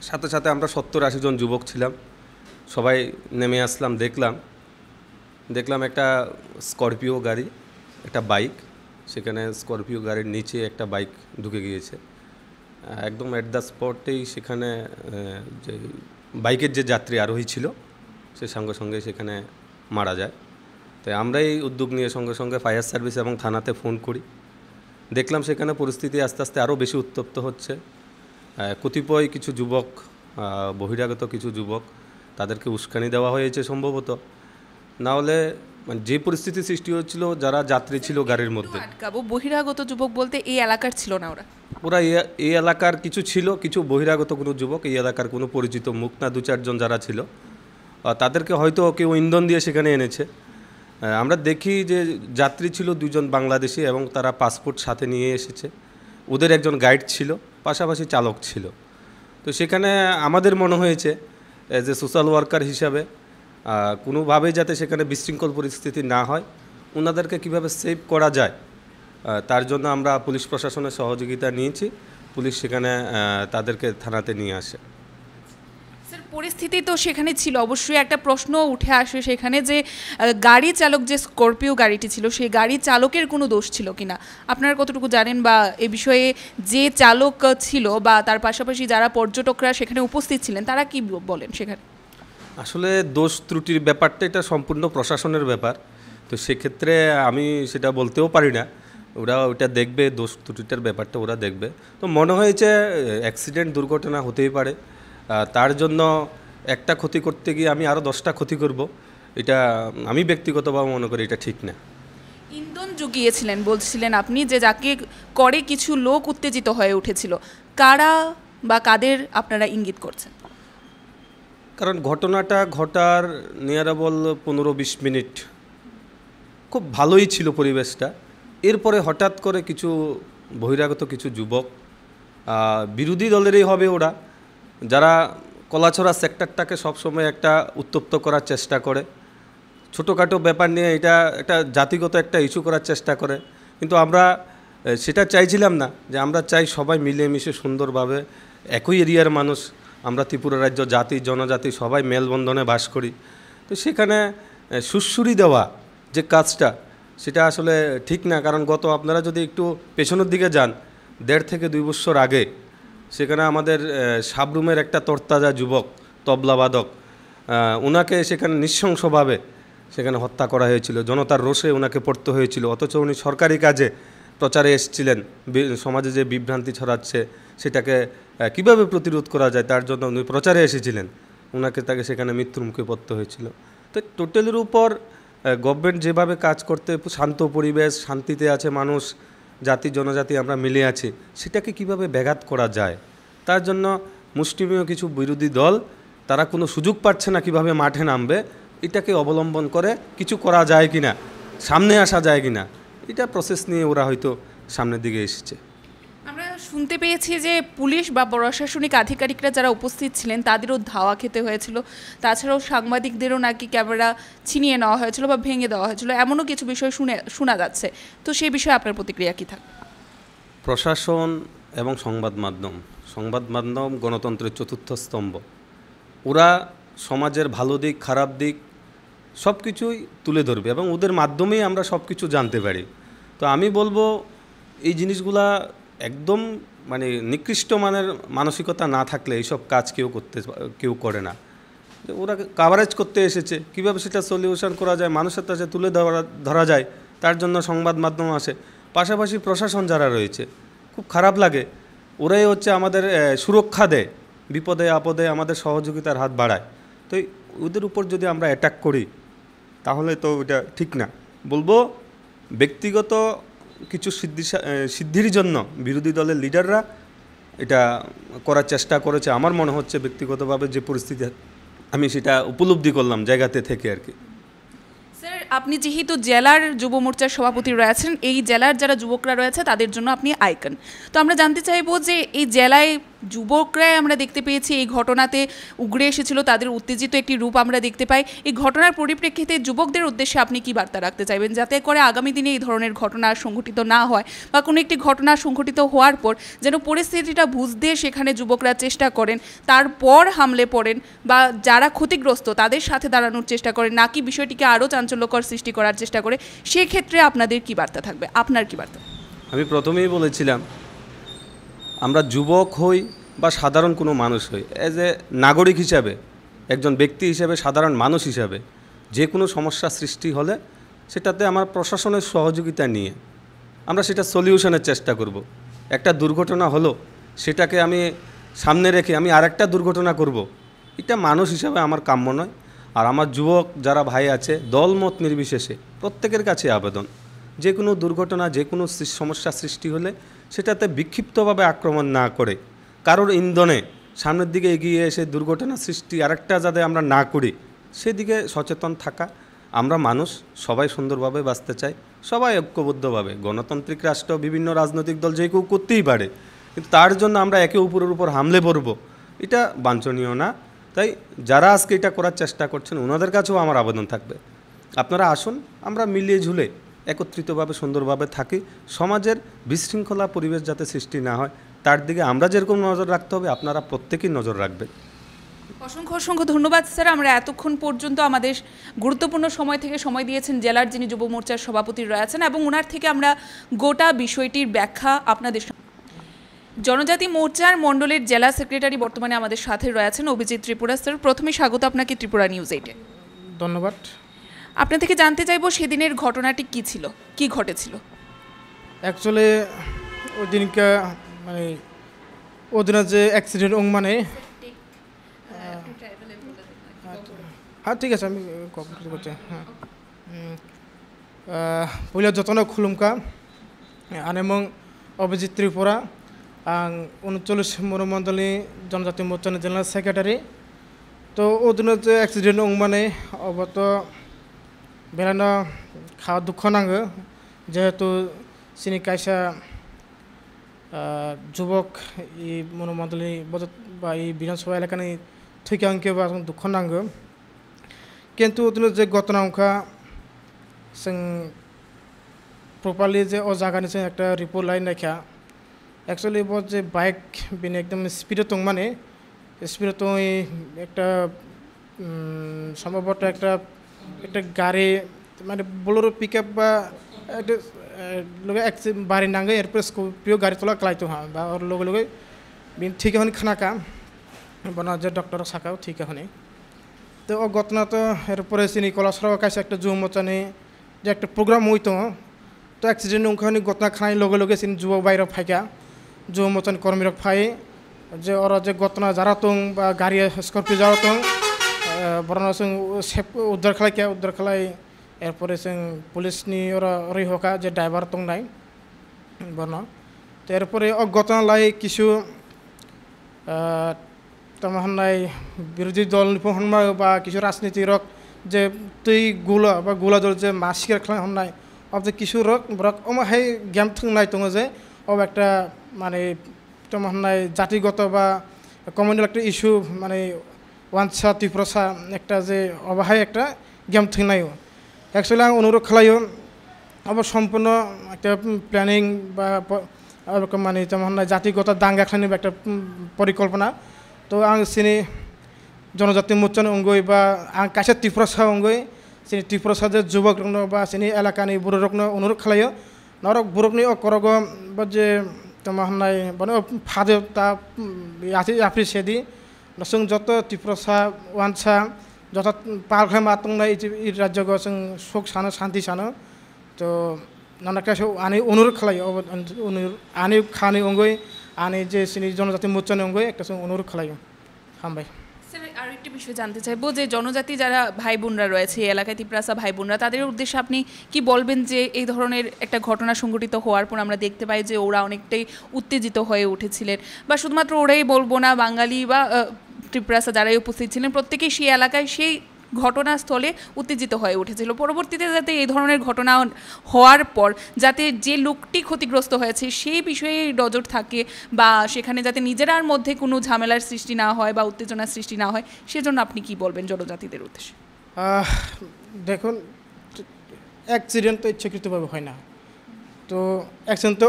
সাথে সাথে আমরা 70-80 জন যুবক ছিলাম, সবাই নেমে আসলাম। দেখলাম একটা স্করপিও গাড়ি, একটা বাইক, সেখানে স্করপিও গাড়ির নিচে একটা বাইক ঢুকে গিয়েছে। একদম অ্যাট দ্য স্পটেই সেখানে যে বাইকের যে যাত্রী আরোহী ছিল সে সঙ্গে সঙ্গে সেখানে মারা যায়। তাই আমরাই উদ্যোগ নিয়ে সঙ্গে সঙ্গে ফায়ার সার্ভিস এবং থানাতে ফোন করি। দেখলাম সেখানে পরিস্থিতি আস্তে আস্তে আরও বেশি উত্তপ্ত হচ্ছে। কতিপয় কিছু যুবক, বহিরাগত কিছু যুবক, তাদেরকে উস্কানি দেওয়া হয়েছে সম্ভবত, না হলে মানে যে পরিস্থিতি সৃষ্টি হচ্ছিল, যারা যাত্রী ছিল গাড়ির মধ্যে, আটকাবো বহিরাগত যুবক বলতে এই এলাকার ছিল না ওরা? ওরা এই এলাকার কিছু ছিল, কিছু বহিরাগত কোনো যুবক, এই এলাকার কোনো পরিচিত মুখ না, 2-4 জন যারা ছিল, তাদেরকে হয়তো কেউ ইন্ধন দিয়ে সেখানে এনেছে। আমরা দেখি যে যাত্রী ছিল 2 জন বাংলাদেশি এবং তারা পাসপোর্ট সাথে নিয়ে এসেছে। ওদের একজন গাইড ছিল, পাশাপাশি চালক ছিল। তো সেখানে আমাদের মনে হয়েছে এজ এ সোশ্যাল ওয়ার্কার হিসাবে কোনোভাবেই যাতে সেখানে বিশৃঙ্খল পরিস্থিতি না হয়, ওনাদেরকে কীভাবে সেভ করা যায় তার জন্য আমরা পুলিশ প্রশাসনের সহযোগিতা নিয়েছি। পুলিশ সেখানে তাদেরকে থানাতে নিয়ে আসে। স্যার, পরিস্থিতি তো সেখানে ছিল, অবশ্যই একটা প্রশ্ন উঠে আসে সেখানে যে গাড়ি চালক, যে স্করপিও গাড়িটি ছিল, সেই গাড়ি চালকের কোনো দোষ ছিল কিনা আপনারা কতটুকু জানেন, বা এ বিষয়ে যে চালক ছিল বা তার পাশাপাশি যারা পর্যটকরা সেখানে উপস্থিত ছিলেন তারা কি বলেন সেখানে? আসলে দোষ ত্রুটির ব্যাপারটা এটা সম্পূর্ণ প্রশাসনের ব্যাপার, তো সেক্ষেত্রে আমি সেটা বলতেও পারি না। ওরা ওটা দেখবে, দোষ ত্রুটিটার ব্যাপারটা ওরা দেখবে। তো মনে হয়েছে অ্যাক্সিডেন্ট, দুর্ঘটনা হতেই পারে, তার জন্য একটা ক্ষতি করতে গিয়ে আমি আরও 10টা ক্ষতি করব, এটা আমি ব্যক্তিগতভাবে মনে করি এটা ঠিক না। ইন্ধন জুগিয়েছিলেন বলছিলেন আপনি, যে যাকে করে কিছু লোক উত্তেজিত হয়ে উঠেছিল, কারা বা কাদের আপনারা ইঙ্গিত করছেন? কারণ ঘটনাটা ঘটার নিয়ারাবল 15-20 মিনিট খুব ভালোই ছিল পরিবেশটা। এরপরে হঠাৎ করে কিছু বহিরাগত কিছু যুবক, বিরোধী দলেরই হবে ওরা, যারা কলাছড়া সেক্টরটাকে সবসময় একটা উত্তপ্ত করার চেষ্টা করে, ছোটোখাটো ব্যাপার নিয়ে এটা একটা জাতিগত একটা ইস্যু করার চেষ্টা করে। কিন্তু আমরা সেটা চাইছিলাম না, যে আমরা চাই সবাই মিলেমিশে সুন্দরভাবে, একই এরিয়ার মানুষ, আমরা ত্রিপুরা রাজ্য জাতি জনজাতি সবাই মেলবন্ধনে বাস করি। তো সেখানে সুড়সুড়ি দেওয়া যে কাজটা, সেটা আসলে ঠিক না। কারণ আপনারা যদি একটু পেছনের দিকে যান, 1.5 থেকে 2 বছর আগে সেখানে আমাদের সাবরুমের একটা তরতাজা যুবক, তবলাবাদক, ওনাকে সেখানে নৃশংসভাবে সেখানে হত্যা করা হয়েছিল। জনতার রোষে ওনাকে পড়তে হয়েছিল, অথচ উনি সরকারি কাজে প্রচারে এসেছিলেন। সমাজে যে বিভ্রান্তি ছড়াচ্ছে সেটাকে কিভাবে প্রতিরোধ করা যায় তার জন্য উনি প্রচারে এসেছিলেন, তাকে সেখানে মৃত্যুর মুখে পড়তে হয়েছিল। তো টোটালের উপর গভর্নমেন্ট যেভাবে কাজ করতে, শান্ত পরিবেশ, শান্তিতে আছে মানুষ, জাতি জনজাতি আমরা মিলে আছি, সেটাকে কিভাবে ব্যাঘাত করা যায়, তার জন্য মুষ্টিমেয় কিছু বিরোধী দল, তারা কোনো সুযোগ পাচ্ছে না কিভাবে মাঠে নামবে, এটাকে অবলম্বন করে কিছু করা যায় কিনা, সামনে আসা যায় কিনা, এটা প্রসেস নিয়ে ওরা হয়তো সামনের দিকে এসেছে। আমরা শুনতে পেয়েছি যে পুলিশ বা প্রশাসনিক আধিকারিকরা যারা উপস্থিত ছিলেন তাদেরও ধাওয়া খেতে হয়েছিল, তাছাড়াও সাংবাদিকদেরও নাকি ক্যামেরা ছিনিয়ে নেওয়া হয়েছিল বা ভেঙে দেওয়া হয়েছিল, এমনও কিছু বিষয় শোনা যাচ্ছে। তো সেই বিষয়ে আপনার প্রতিক্রিয়া কী থাকবে? প্রশাসন এবং সংবাদ মাধ্যম গণতন্ত্রের 4র্থ স্তম্ভ। ওরা সমাজের ভালো দিক খারাপ দিক সব কিছুই তুলে ধরবে এবং ওদের মাধ্যমেই আমরা সব কিছু জানতে পারি। তো আমি বলবো এই জিনিসগুলা একদম মানে নিকৃষ্ট মানের মানসিকতা না থাকলে এইসব কাজ কেউ করে না। ওরা কাভারেজ করতে এসেছে, কিভাবে সেটা সলিউশন করা যায়, মানুষের কাছে তুলে ধরা যায়, তার জন্য সংবাদ মাধ্যম আসে। পাশাপাশি প্রশাসন যারা রয়েছে, খুব খারাপ লাগে, ওরাই হচ্ছে আমাদের সুরক্ষা দেয়, বিপদে আপদে আমাদের সহযোগিতার হাত বাড়ায়। তো ওদের উপর যদি আমরা অ্যাটাক করি তাহলে তো এটা ঠিক না। বলবো ব্যক্তিগত কিছু সিদ্ধির জন্য বিরোধী দলের লিডাররা এটা করার চেষ্টা করেছে। আমার মনে হচ্ছে ব্যক্তিগতভাবে যে পরিস্থিতি আমি সেটা উপলব্ধি করলাম জায়গাতে থেকে আর কি। স্যার, আপনি যেহেতু জেলার যুব মোর্চার সভাপতি রয়েছেন, এই জেলার যারা যুবকরা রয়েছে তাদের জন্য আপনি আইকন। তো আমরা জানতে চাইবো যে এই জেলায় যুবকরাই আমরা দেখতে পেয়েছি এই ঘটনাতে উগড়ে এসেছিল, তাদের উত্তেজিত একটি রূপ আমরা দেখতে পাই। এই ঘটনার পরিপ্রেক্ষিতে যুবকদের উদ্দেশ্যে আপনি কি বার্তা রাখতে চাইবেন, যাতে করে আগামী দিনে এই ধরনের ঘটনা সংঘটিত না হয়, বা কোনো একটি ঘটনা সংঘটিত হওয়ার পর যেন পরিস্থিতিটা বুঝতে সেখানে যুবকরা চেষ্টা করেন, তারপর হামলে পড়েন বা যারা ক্ষতিগ্রস্ত তাদের সাথে দাঁড়ানোর চেষ্টা করেন, নাকি বিষয়টিকে আরও চাঞ্চল্যকর সৃষ্টি করার চেষ্টা করে, সেক্ষেত্রে আপনাদের কি বার্তা থাকবে, আপনার কি বার্তা? আমি প্রথমেই বলেছিলাম, আমরা যুবক হই বা সাধারণ কোনো মানুষ হই, অ্যাজ এ নাগরিক হিসাবে, একজন ব্যক্তি হিসাবে, সাধারণ মানুষ হিসাবে যে কোনো সমস্যা সৃষ্টি হলে সেটাতে আমার প্রশাসনের সহযোগিতা নিয়ে আমরা সেটা সলিউশনের চেষ্টা করব। একটা দুর্ঘটনা হলো সেটাকে আমি সামনে রেখে আমি আরেকটা দুর্ঘটনা করব, এটা মানুষ হিসাবে আমার কাম্য নয়। আর আমার যুবক যারা ভাই আছে দলমত নির্বিশেষে প্রত্যেকের কাছে আবেদন, যে কোনো দুর্ঘটনা যে কোনো সমস্যা সৃষ্টি হলে সেটাতে বিক্ষিপ্তভাবে আক্রমণ না করে কারোর ইন্ধনে সামনের দিকে এগিয়ে এসে দুর্ঘটনা সৃষ্টি আরেকটা যাতে আমরা না করি সেদিকে সচেতন থাকা। আমরা মানুষ সবাই সুন্দরভাবে বাঁচতে চাই, সবাই ঐক্যবদ্ধভাবে। গণতান্ত্রিক রাষ্ট্র বিভিন্ন রাজনৈতিক দল যে কেউ করতেই পারে, কিন্তু তার জন্য আমরা একে অপরের উপর হামলে পড়ব, এটা বাঞ্ছনীয় না। তাই যারা আজকে এটা করার চেষ্টা করছেন ওনাদের কাছেও আমার আবেদন থাকবে, আপনারা আসুন, আমরা মিলিয়ে ঝুলে একত্রিতভাবে সুন্দরভাবে থাকি। সমাজের বিশৃঙ্খলা পরিবেশ যাতে সৃষ্টি না হয় তার দিকে আমরা যেরকম নজর রাখতে হবে আপনারা প্রত্যেকেই নজর রাখবেন। অসংখ্য অসংখ্য ধন্যবাদ স্যার। আমরা এতক্ষণ পর্যন্ত আমাদের গুরুত্বপূর্ণ সময় থেকে সময় দিয়েছেন জেলার যিনি যুব মোর্চার সভাপতি রয়েছেন, এবং ওনার থেকে আমরা গোটা বিষয়টির ব্যাখ্যা আপনাদের জনজাতি মোর্চার মণ্ডলের জেলা সেক্রেটারি বর্তমানে আমাদের সাথে রয়েছেন অভিজিৎ ত্রিপুরা। স্যার, প্রথমে স্বাগত আপনাকে ত্রিপুরা নিউজ 8-এ। ধন্যবাদ। আপনার থেকে জানতে চাইবো সেদিনের ঘটনাটি কি ছিল, কি ঘটেছিল? অ্যাকচুয়ালি ওই দিনকে মানে ওদিনের যে অ্যাক্সিডেন্ট মানে হ্যাঁ ঠিক আছে আমি করছি। হ্যাঁ পয়লা যতন খুলুমকা আনেমং অভিজিৎ ত্রিপুরা आं 39 মনোমণ্ডলী জনজাতি মোর্চার জেনারেল সেক্রেটারি। তো ওদিনের যে অ্যাক্সিডেন্ট মানে অবত বেলানো খাওয়া দুঃখ নাঙ্গো, যেহেতু চিনি কাইসা যুবক এই মনোমণ্ডলী বা এই বিধানসভা এলাকানি থেকে অঙ্কে বা দুঃখ নাঙ্গো। কিন্তু ওদিনের যে ঘটনা অঙ্কা जों प्रपारलि जे ओ जागानि जों एक रिपोर्ट लाइन नायखा एक्चुअली वो जे बाइक बेनि एकदम स्पीड दं माने स्पीड दं एक सम्भवत एक गाड़ी माने बोलेरो पिकअप बा लोग बारी नांगे एरपर स्कॉर्पियो गाड़ी तोला क्लाइतो हाँ बा और लोग बिन ठीक है खाना का बना जे डॉक्टर साकाओ ठीक है। तो ओ घटना तो एरपर सिनी कलासराव कासे एक जुव मोचाने যে একটা প্রোগ্রাম হইতো, তো অ্যাক্সিডেন্ট ওখানে ঘটনা খানায় লগে লগে সিন যুব বাইরে ফাইকা যুব মোচন কর্মীরা ফাই যে ওরা যে ঘটনা জারাতং বা গাড়ি স্করপিও জারাতং বরং সেফ উদ্ধার খালাই এরপরে जों পুলিশনি ওরা রই হকা যে ড্রাইভার তং নাই বরং। তো এরপরে ও ঘটনা লাই কিছু তোমার বিরোধী দল নিপহনমা বা কিছু রাজনীতিক যে তুই গুলা বা গুলা দল যে মাসিকের খেলা হন্নাই অব যে কিছু রক হাই গেম থাকনাই দङ যে অব একটা মানে তোমার জাতিগত বা কমিউনাল একটা ইস্যু মানে ওয়ানসা ত্রিপুরা একটা যে অবাহাই একটা গেম থাকনাই। অ্যাকচুয়ালি আं অনুরোধ খালাইও অব সম্পূর্ণ একটা প্ল্যানিং বা মানে তোমার জাতিগত দাঙ্গা খালাইনি একটা পরিকল্পনা। তো आं सिनी जनजाति मोर्चानि अंगै बा आं कासे ত্রিপুরা अंगै सिनी ত্রিপুরা जे जुबक रकनो बा सिनी एलाकानि बर' रकनो अनुरोध खालायो नरक बरकनि अकरग बा जे तमा हनाय बने फादे ता याफि सेदि नसं जत ত্রিপুরা वानसा जत पालखा मातंनाय इ राज्यग जों सुख सानो शान्ति सानो। तो नानाकासे आनि अनुरोध खालायो आनि खानि अंगै आनि जे सिनी जनजाति मोर्चानि अंगै একটা অনুরোধ খালাयो हामबाय। স্যার, আর একটা বিষয় জানতে চাইবো যে জনজাতি যারা ভাই বোনরা রয়েছে এই এলাকায় ত্রিপুরা ভাই বোনরা, তাদের উদ্দেশ্যে আপনি কি বলবেন যে এই ধরনের একটা ঘটনা সংঘটিত হওয়ার পর আমরা দেখতে পাই যে ওরা অনেকটাই উত্তেজিত হয়ে উঠেছিলেন, বা শুধুমাত্র ওরাই বলবো না, বাঙালি বা ত্রিপুরা যারাই উপস্থিত ছিলেন প্রত্যেকেই সেই এলাকায় সেই ঘটনাস্থলে উত্তেজিত হয়ে উঠেছিল। পরবর্তীতে যাতে এই ধরনের ঘটনা হওয়ার পর যাতে যে লোকটি ক্ষতিগ্রস্ত হয়েছে সেই বিষয়ে নজর থাকে বা সেখানে যাতে নিজেরার মধ্যে কোনো ঝামেলার সৃষ্টি না হয় বা উত্তেজনার সৃষ্টি না হয়, সেজন্য আপনি কি বলবেন জনজাতিদের উদ্দেশ্যে? দেখুন, অ্যাক্সিডেন্ট তো ইচ্ছাকৃতভাবে হয় না। তো অ্যাক্সিডেন্ট তো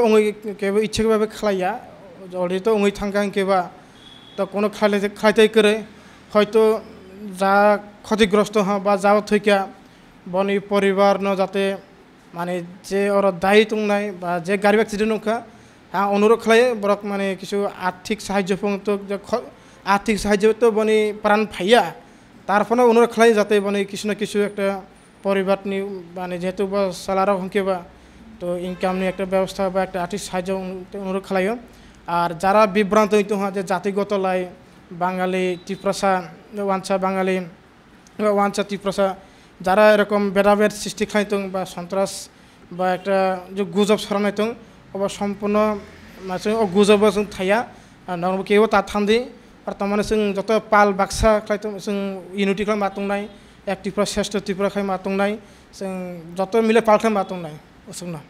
কেবল ইচ্ছাকৃতভাবে খালাইয়া অলরেডি তো থাঙ্কা কেবা তো কোনো খাইতে করে হয়তো যা ক্ষতিগ্রস্ত হয় বা যাওয়া থেকে বনি পরিবার ন যাতে মানে যে ওরা দায়ী নাই বা যে গাড়ি অ্যাক্সিডেন্ট হোকা অনুরোধ খালায় বরক মানে কিছু আর্থিক সাহায্য পর্যন্ত আর্থিক সাহায্য তো বনি প্রাণ ফাইয়া তার ফলে অনুরোধ খালাই যাতে বনি কিছু না কিছু একটা পরিবার নি মানে যেহেতু বা সালারা হংকে বা তো ইনকাম নিয়ে একটা ব্যবস্থা বা একটা আর্থিক সাহায্য অনুরোধ খালাইও। আর যারা বিভ্রান্ত হইতে হয় যে জাতিগত লাই বাঙালি ত্রিপুরা ওয়ানসা বাঙালি বা ওয়ানচা ত্রিপ্রসা যারা এরকম ভেদাভেদ সৃষ্টি খাইতং বা সন্ত্রাস বা একটা যে গুজব ছড়ানাইতং अबा सम्पूर्ण मासे गुजब जों थाया नर्म केव ता थांदि आर तमाने जों जत पाल बाक्सा खायतो जों इउनिटि खालाम मातंनाय एक्टिवफ्रा श्रेष्ठ त्रिपुरा खाय मातंनाय जों जत मिले पाल खाय मातंनाय असंना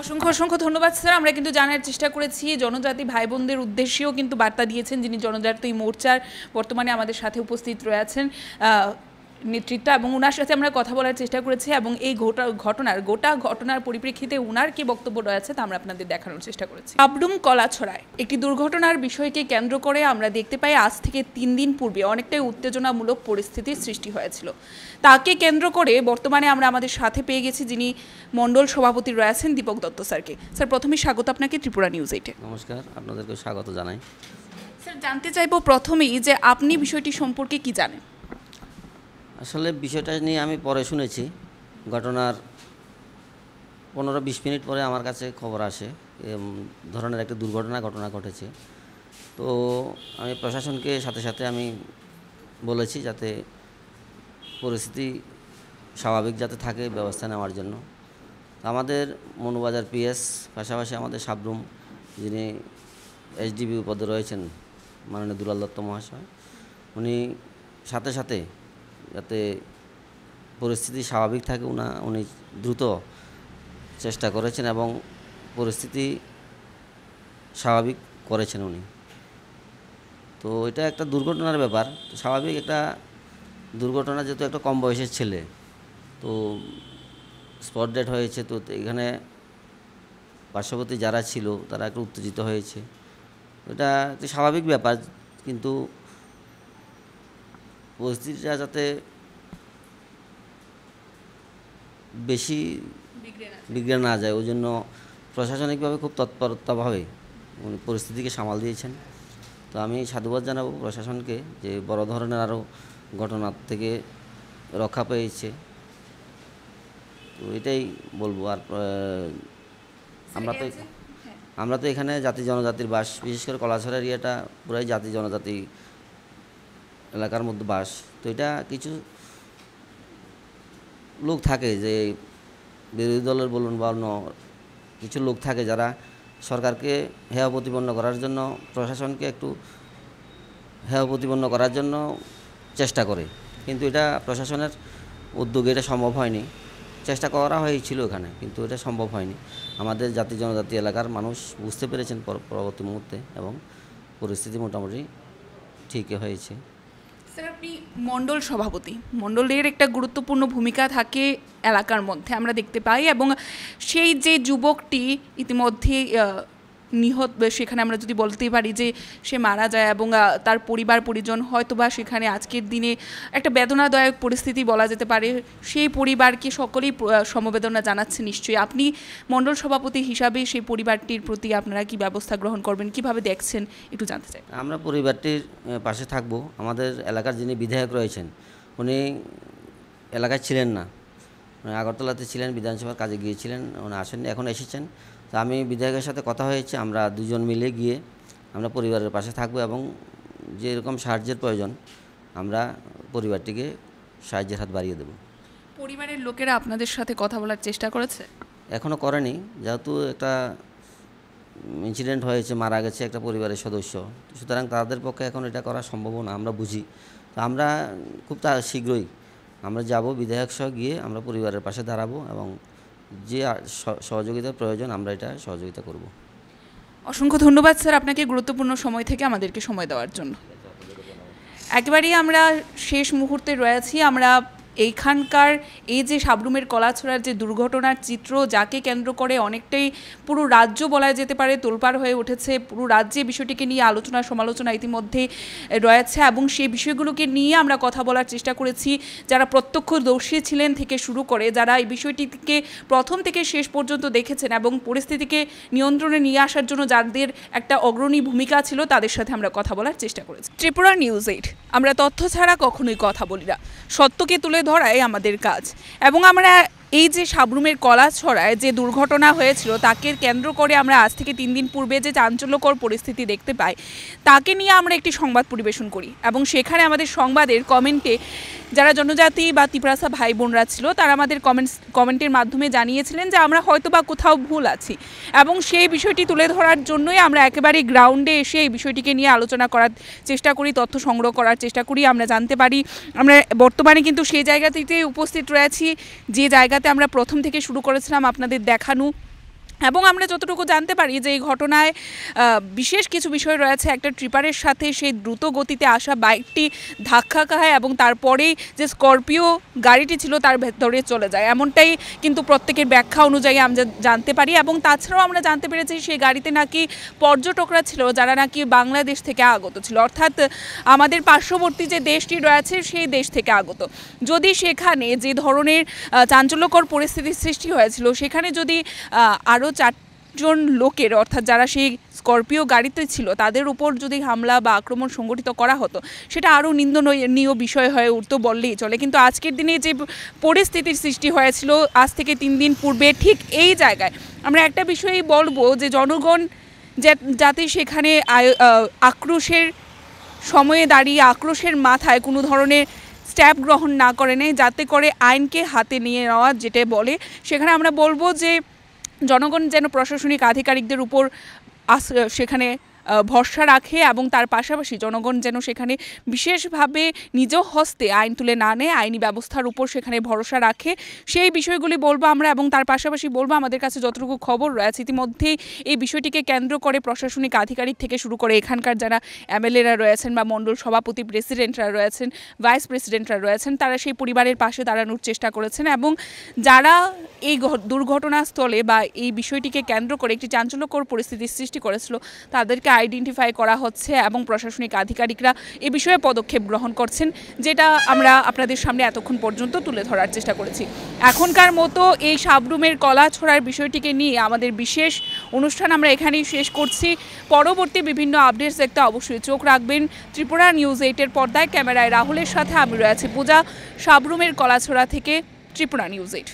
অসংখ্য অসংখ্য ধন্যবাদ স্যার। আমরা কিন্তু জানার চেষ্টা করেছি জনজাতি ভাই বোনদের উদ্দেশ্যেও কিন্তু বার্তা দিয়েছেন যিনি জনজাতি মোর্চার বর্তমানে আমাদের সাথে উপস্থিত রয়েছেন নেতৃত্ব, এবং ওনার সাথে আমরা কথা বলার চেষ্টা করেছি এবং এই গোটা ঘটনার পরিপ্রেক্ষিতে ওনার কি বক্তব্য রয়েছে তা আমরা আপনাদের দেখানোর চেষ্টা করেছি। সাবরুম কলাছড়ায় একটি দুর্ঘটনার বিষয়কে কেন্দ্র করে আমরা দেখতে পাই আজ থেকে 3 দিন পূর্বে অনেকটাই উত্তেজনামূলক পরিস্থিতির সৃষ্টি হয়েছিল। তাকে কেন্দ্র করে বর্তমানে আমরা আমাদের সাথে পেয়ে গেছি যিনি মণ্ডল সভাপতি রয়েছেন দীপক দত্ত স্যারকে। স্যার প্রথমে স্বাগত আপনাকে ত্রিপুরা নিউজ 8-এ। নমস্কার, আপনাদেরকে স্বাগত জানাই। স্যার জানতে চাইব প্রথমেই যে আপনি বিষয়টি সম্পর্কে কি জানেন? আসলে বিষয়টা নিয়ে আমি পরে শুনেছি, ঘটনার 15-20 মিনিট পরে আমার কাছে খবর আসে ধরনের একটা ঘটনা ঘটেছে। তো আমি প্রশাসনকে সাথে সাথে আমি বলেছি যাতে পরিস্থিতি স্বাভাবিক যাতে থাকে ব্যবস্থা নেওয়ার জন্য। আমাদের মনুবাজার পিএস পাশাপাশি আমাদের সাবরুম যিনি এসডিবি পদে রয়েছেন মাননীয় দুলাল দত্ত মহাশয়, উনি সাথে সাথে যাতে পরিস্থিতি স্বাভাবিক থাকে উনি দ্রুত চেষ্টা করেছেন এবং পরিস্থিতি স্বাভাবিক করেছেন উনি। তো এটা একটা দুর্ঘটনার ব্যাপার, স্বাভাবিক একটা দুর্ঘটনা, যেহেতু একটা কম বয়সের ছেলে, তো স্পট ডেড হয়েছে। তো এখানে পার্শ্ববর্তী যারা ছিল তারা একটু উত্তেজিত হয়েছে, এটা একটা স্বাভাবিক ব্যাপার, কিন্তু পরিস্থিতিটা যাতে বেশি বিগড়ে না যায় ওই জন্য প্রশাসনিকভাবে খুব তৎপরতাভাবে উনি পরিস্থিতিকে সামাল দিয়েছেন। তো আমি সাধুবাদ জানাবো প্রশাসনকে যে বড় ধরনের আরও ঘটনার থেকে রক্ষা পেয়েছে। তো এটাই বলবো। আর আমরা তো এখানে জাতি জনজাতির বাস, বিশেষ করে কলাছড়া এরিয়াটা পুরাই জাতি জনজাতি এলাকার মধ্যে বাস। তো এটা কিছু লোক থাকে যে বিরোধী দলের বলুন বা অন্য কিছু লোক থাকে যারা সরকারকে হেয় প্রতিপন্ন করার জন্য, প্রশাসনকে একটু হেয় প্রতিপন্ন করার জন্য চেষ্টা করে, কিন্তু এটা প্রশাসনের উদ্যোগে এটা সম্ভব হয়নি। চেষ্টা করা হয়েছিল এখানে, কিন্তু এটা সম্ভব হয়নি। আমাদের জাতি জনজাতি এলাকার মানুষ বুঝতে পেরেছেন পরবর্তী মুহূর্তে এবং পরিস্থিতি মোটামুটি ঠিকই হয়েছে। স্যার আপনি মণ্ডল সভাপতি, মণ্ডলের একটা গুরুত্বপূর্ণ ভূমিকা থাকে এলাকার মধ্যে আমরা দেখতে পাই, এবং সেই যে যুবকটি ইতিমধ্যে নিহত, সেখানে আমরা যদি বলতেই পারি যে সে মারা যায় এবং তার পরিবার পরিজন হয়তো বা সেখানে আজকের দিনে একটা বেদনাদায়ক পরিস্থিতি বলা যেতে পারে, সেই পরিবারকে সকলেই সমবেদনা জানাচ্ছে। নিশ্চয়ই আপনি মণ্ডল সভাপতি হিসাবে সেই পরিবারটির প্রতি আপনারা কি ব্যবস্থা গ্রহণ করবেন, কিভাবে দেখছেন একটু জানতে চাই। আমরা পরিবারটির পাশে থাকব। আমাদের এলাকার যিনি বিধায়ক রয়েছেন উনি এলাকায় ছিলেন না, আগরতলাতে ছিলেন, বিধানসভার কাজে গিয়েছিলেন, উনি আসেননি, এখন এসেছেন। তো আমি বিধায়কের সাথে কথা হয়েছে, আমরা দুজন মিলে গিয়ে আমরা পরিবারের পাশে থাকবো এবং যেরকম সাহায্যের প্রয়োজন আমরা পরিবারটিকে সাহায্যের হাত বাড়িয়ে দেব। পরিবারের লোকেরা আপনাদের সাথে কথা বলার চেষ্টা করেছে? এখনও করেনি, যেহেতু একটা ইনসিডেন্ট হয়েছে, মারা গেছে একটা পরিবারের সদস্য, সুতরাং তাদের পক্ষে এখন এটা করা সম্ভব না, আমরা বুঝি। তো আমরা খুব শীঘ্রই আমরা যাব, বিধায়ক সহ গিয়ে আমরা পরিবারের পাশে দাঁড়াবো এবং যে সহযোগিতার প্রয়োজন আমরা এটা সহযোগিতা করব। অসংখ্য ধন্যবাদ স্যার আপনাকে গুরুত্বপূর্ণ সময় থেকে আমাদেরকে সময় দেওয়ার জন্য। একেবারেই আমরা শেষ মুহূর্তে রয়েছি। আমরা এইখানকার এই যে সাবরুমের কলাছড়ার যে দুর্ঘটনার চিত্র, যাকে কেন্দ্র করে অনেকটাই পুরো রাজ্য বলা যেতে পারে তোলপাড় হয়ে উঠেছে, পুরো রাজ্যে বিষয়টিকে নিয়ে আলোচনা সমালোচনা ইতিমধ্যে রয়েছে এবং সেই বিষয়গুলোকে নিয়ে আমরা কথা বলার চেষ্টা করেছি। যারা প্রত্যক্ষদর্শী ছিলেন থেকে শুরু করে যারা এই বিষয়টিকে প্রথম থেকে শেষ পর্যন্ত দেখেছেন এবং পরিস্থিতিকে নিয়ন্ত্রণে নিয়ে আসার জন্য যাদের একটা অগ্রণী ভূমিকা ছিল, তাদের সাথে আমরা কথা বলার চেষ্টা করেছি। ত্রিপুরা নিউজ 8, আমরা তথ্য ছাড়া কখনোই কথা বলি না, সত্যকে তুলে ধরাই আমাদের কাজ। এবং আমরা এই যে সাবরুমের কলাছড়ায় যে দুর্ঘটনা হয়েছিল তাকে কেন্দ্র করে আমরা আজ থেকে 3 দিন পূর্বে যে চাঞ্চল্যকর পরিস্থিতি দেখতে পাই, তাকে নিয়ে আমরা একটি সংবাদ পরিবেশন করি এবং সেখানে আমাদের সংবাদের কমেন্টে যারা জনজাতি বা তিপ্রাসা ভাই বোনরা ছিল তারা আমাদের কমেন্টের মাধ্যমে জানিয়েছিলেন যে আমরা হয়তো বা কোথাও ভুল আছি, এবং সেই বিষয়টি তুলে ধরার জন্যই আমরা একেবারে গ্রাউন্ডে এসে এই বিষয়টিকে নিয়ে আলোচনা করার চেষ্টা করি, তথ্য সংগ্রহ করার চেষ্টা করি। আমরা জানতে পারি, আমরা বর্তমানে কিন্তু সেই জায়গাটিতে উপস্থিত রয়েছি যে জায়গাতে আমরা প্রথম থেকে শুরু করেছিলাম আপনাদের দেখানো, এবং আমরা যতটুকু জানতে পারি যে এই ঘটনায় বিশেষ কিছু বিষয় রয়েছে। একটা ট্রিপারের সাথে সেই দ্রুত গতিতে আসা বাইকটি ধাক্কা খায় এবং তারপরেই যে স্করপিও গাড়িটি ছিল তার ভেতরে চলে যায়, এমনটাই কিন্তু প্রত্যেকের ব্যাখ্যা অনুযায়ী আমরা জানতে পারি। এবং তাছাড়াও আমরা জানতে পেরেছি সেই গাড়িতে নাকি পর্যটকরা ছিল যারা নাকি বাংলাদেশ থেকে আগত ছিল, অর্থাৎ আমাদের পার্শ্ববর্তী যে দেশটি রয়েছে সেই দেশ থেকে আগত। যদি সেখানে যে ধরনের চাঞ্চল্যকর পরিস্থিতির সৃষ্টি হয়েছিল সেখানে যদি আরও 4জন লোকের, অর্থাৎ যারা সেই স্করপিও গাড়িতে ছিল তাদের উপর যদি হামলা বা আক্রমণ সংগঠিত করা হতো সেটা আরও নিন্দনীয় বিষয় হয়ে উঠতো বললেই চলে। কিন্তু আজকের দিনে যে পরিস্থিতির সৃষ্টি হয়েছিল আজ থেকে 3 দিন পূর্বে ঠিক এই জায়গায়, আমরা একটা বিষয়ই বলবো যে জনগণ যাতে সেখানে আক্রোশের সময়ে দাঁড়িয়ে আক্রোশের মাথায় কোনো ধরনের স্ট্যাপ গ্রহণ না করে নেয়, যাতে করে আইনকে হাতে নিয়ে নেওয়া যেটা বলে, সেখানে আমরা বলবো যে জনগণ যেন প্রশাসনিক আধিকারিকদের উপর সেখানে ভরসা রাখে, এবং তার পাশাপাশি জনগণ যেন সেখানে বিশেষভাবে নিজ হস্তে আইন তুলে না নেয়, আইনি ব্যবস্থার উপর সেখানে ভরসা রাখে, সেই বিষয়গুলি বলবো আমরা। এবং তার পাশাপাশি বলবো আমাদের কাছে যতটুকু খবর রয়েছে ইতিমধ্যেই এই বিষয়টিকে কেন্দ্র করে প্রশাসনিক আধিকারিক থেকে শুরু করে এখানকার যারা এমএলএরা রয়েছেন বা মণ্ডল সভাপতি, প্রেসিডেন্টরা রয়েছেন, ভাইস প্রেসিডেন্টরা রয়েছেন, তারা সেই পরিবারের পাশে দাঁড়ানোর চেষ্টা করেছেন, এবং যারা এই দুর্ঘটনাস্থলে বা এই বিষয়টিকে কেন্দ্র করে একটি চাঞ্চল্যকর পরিস্থিতির সৃষ্টি করেছিল তাদেরকে আইডেন্টিফাই করা হচ্ছে এবং প্রশাসনিক আধিকারিকরা এ বিষয়ে পদক্ষেপ গ্রহণ করছেন, যেটা আমরা আপনাদের সামনে এতক্ষণ পর্যন্ত তুলে ধরার চেষ্টা করেছি। এখনকার মতো এই সাবরুমের কলা ছোড়ার বিষয়টিকে নিয়ে আমাদের বিশেষ অনুষ্ঠান আমরা এখানেই শেষ করছি। পরবর্তী বিভিন্ন আপডেটস দেখতে অবশ্যই চোখ রাখবেন ত্রিপুরা নিউজ 8-এর পর্দায়। ক্যামেরায় রাহুলের সাথে আমি রয়েছি পূজা, সাবরুমের কলাছড়া থেকে ত্রিপুরা নিউজ 8।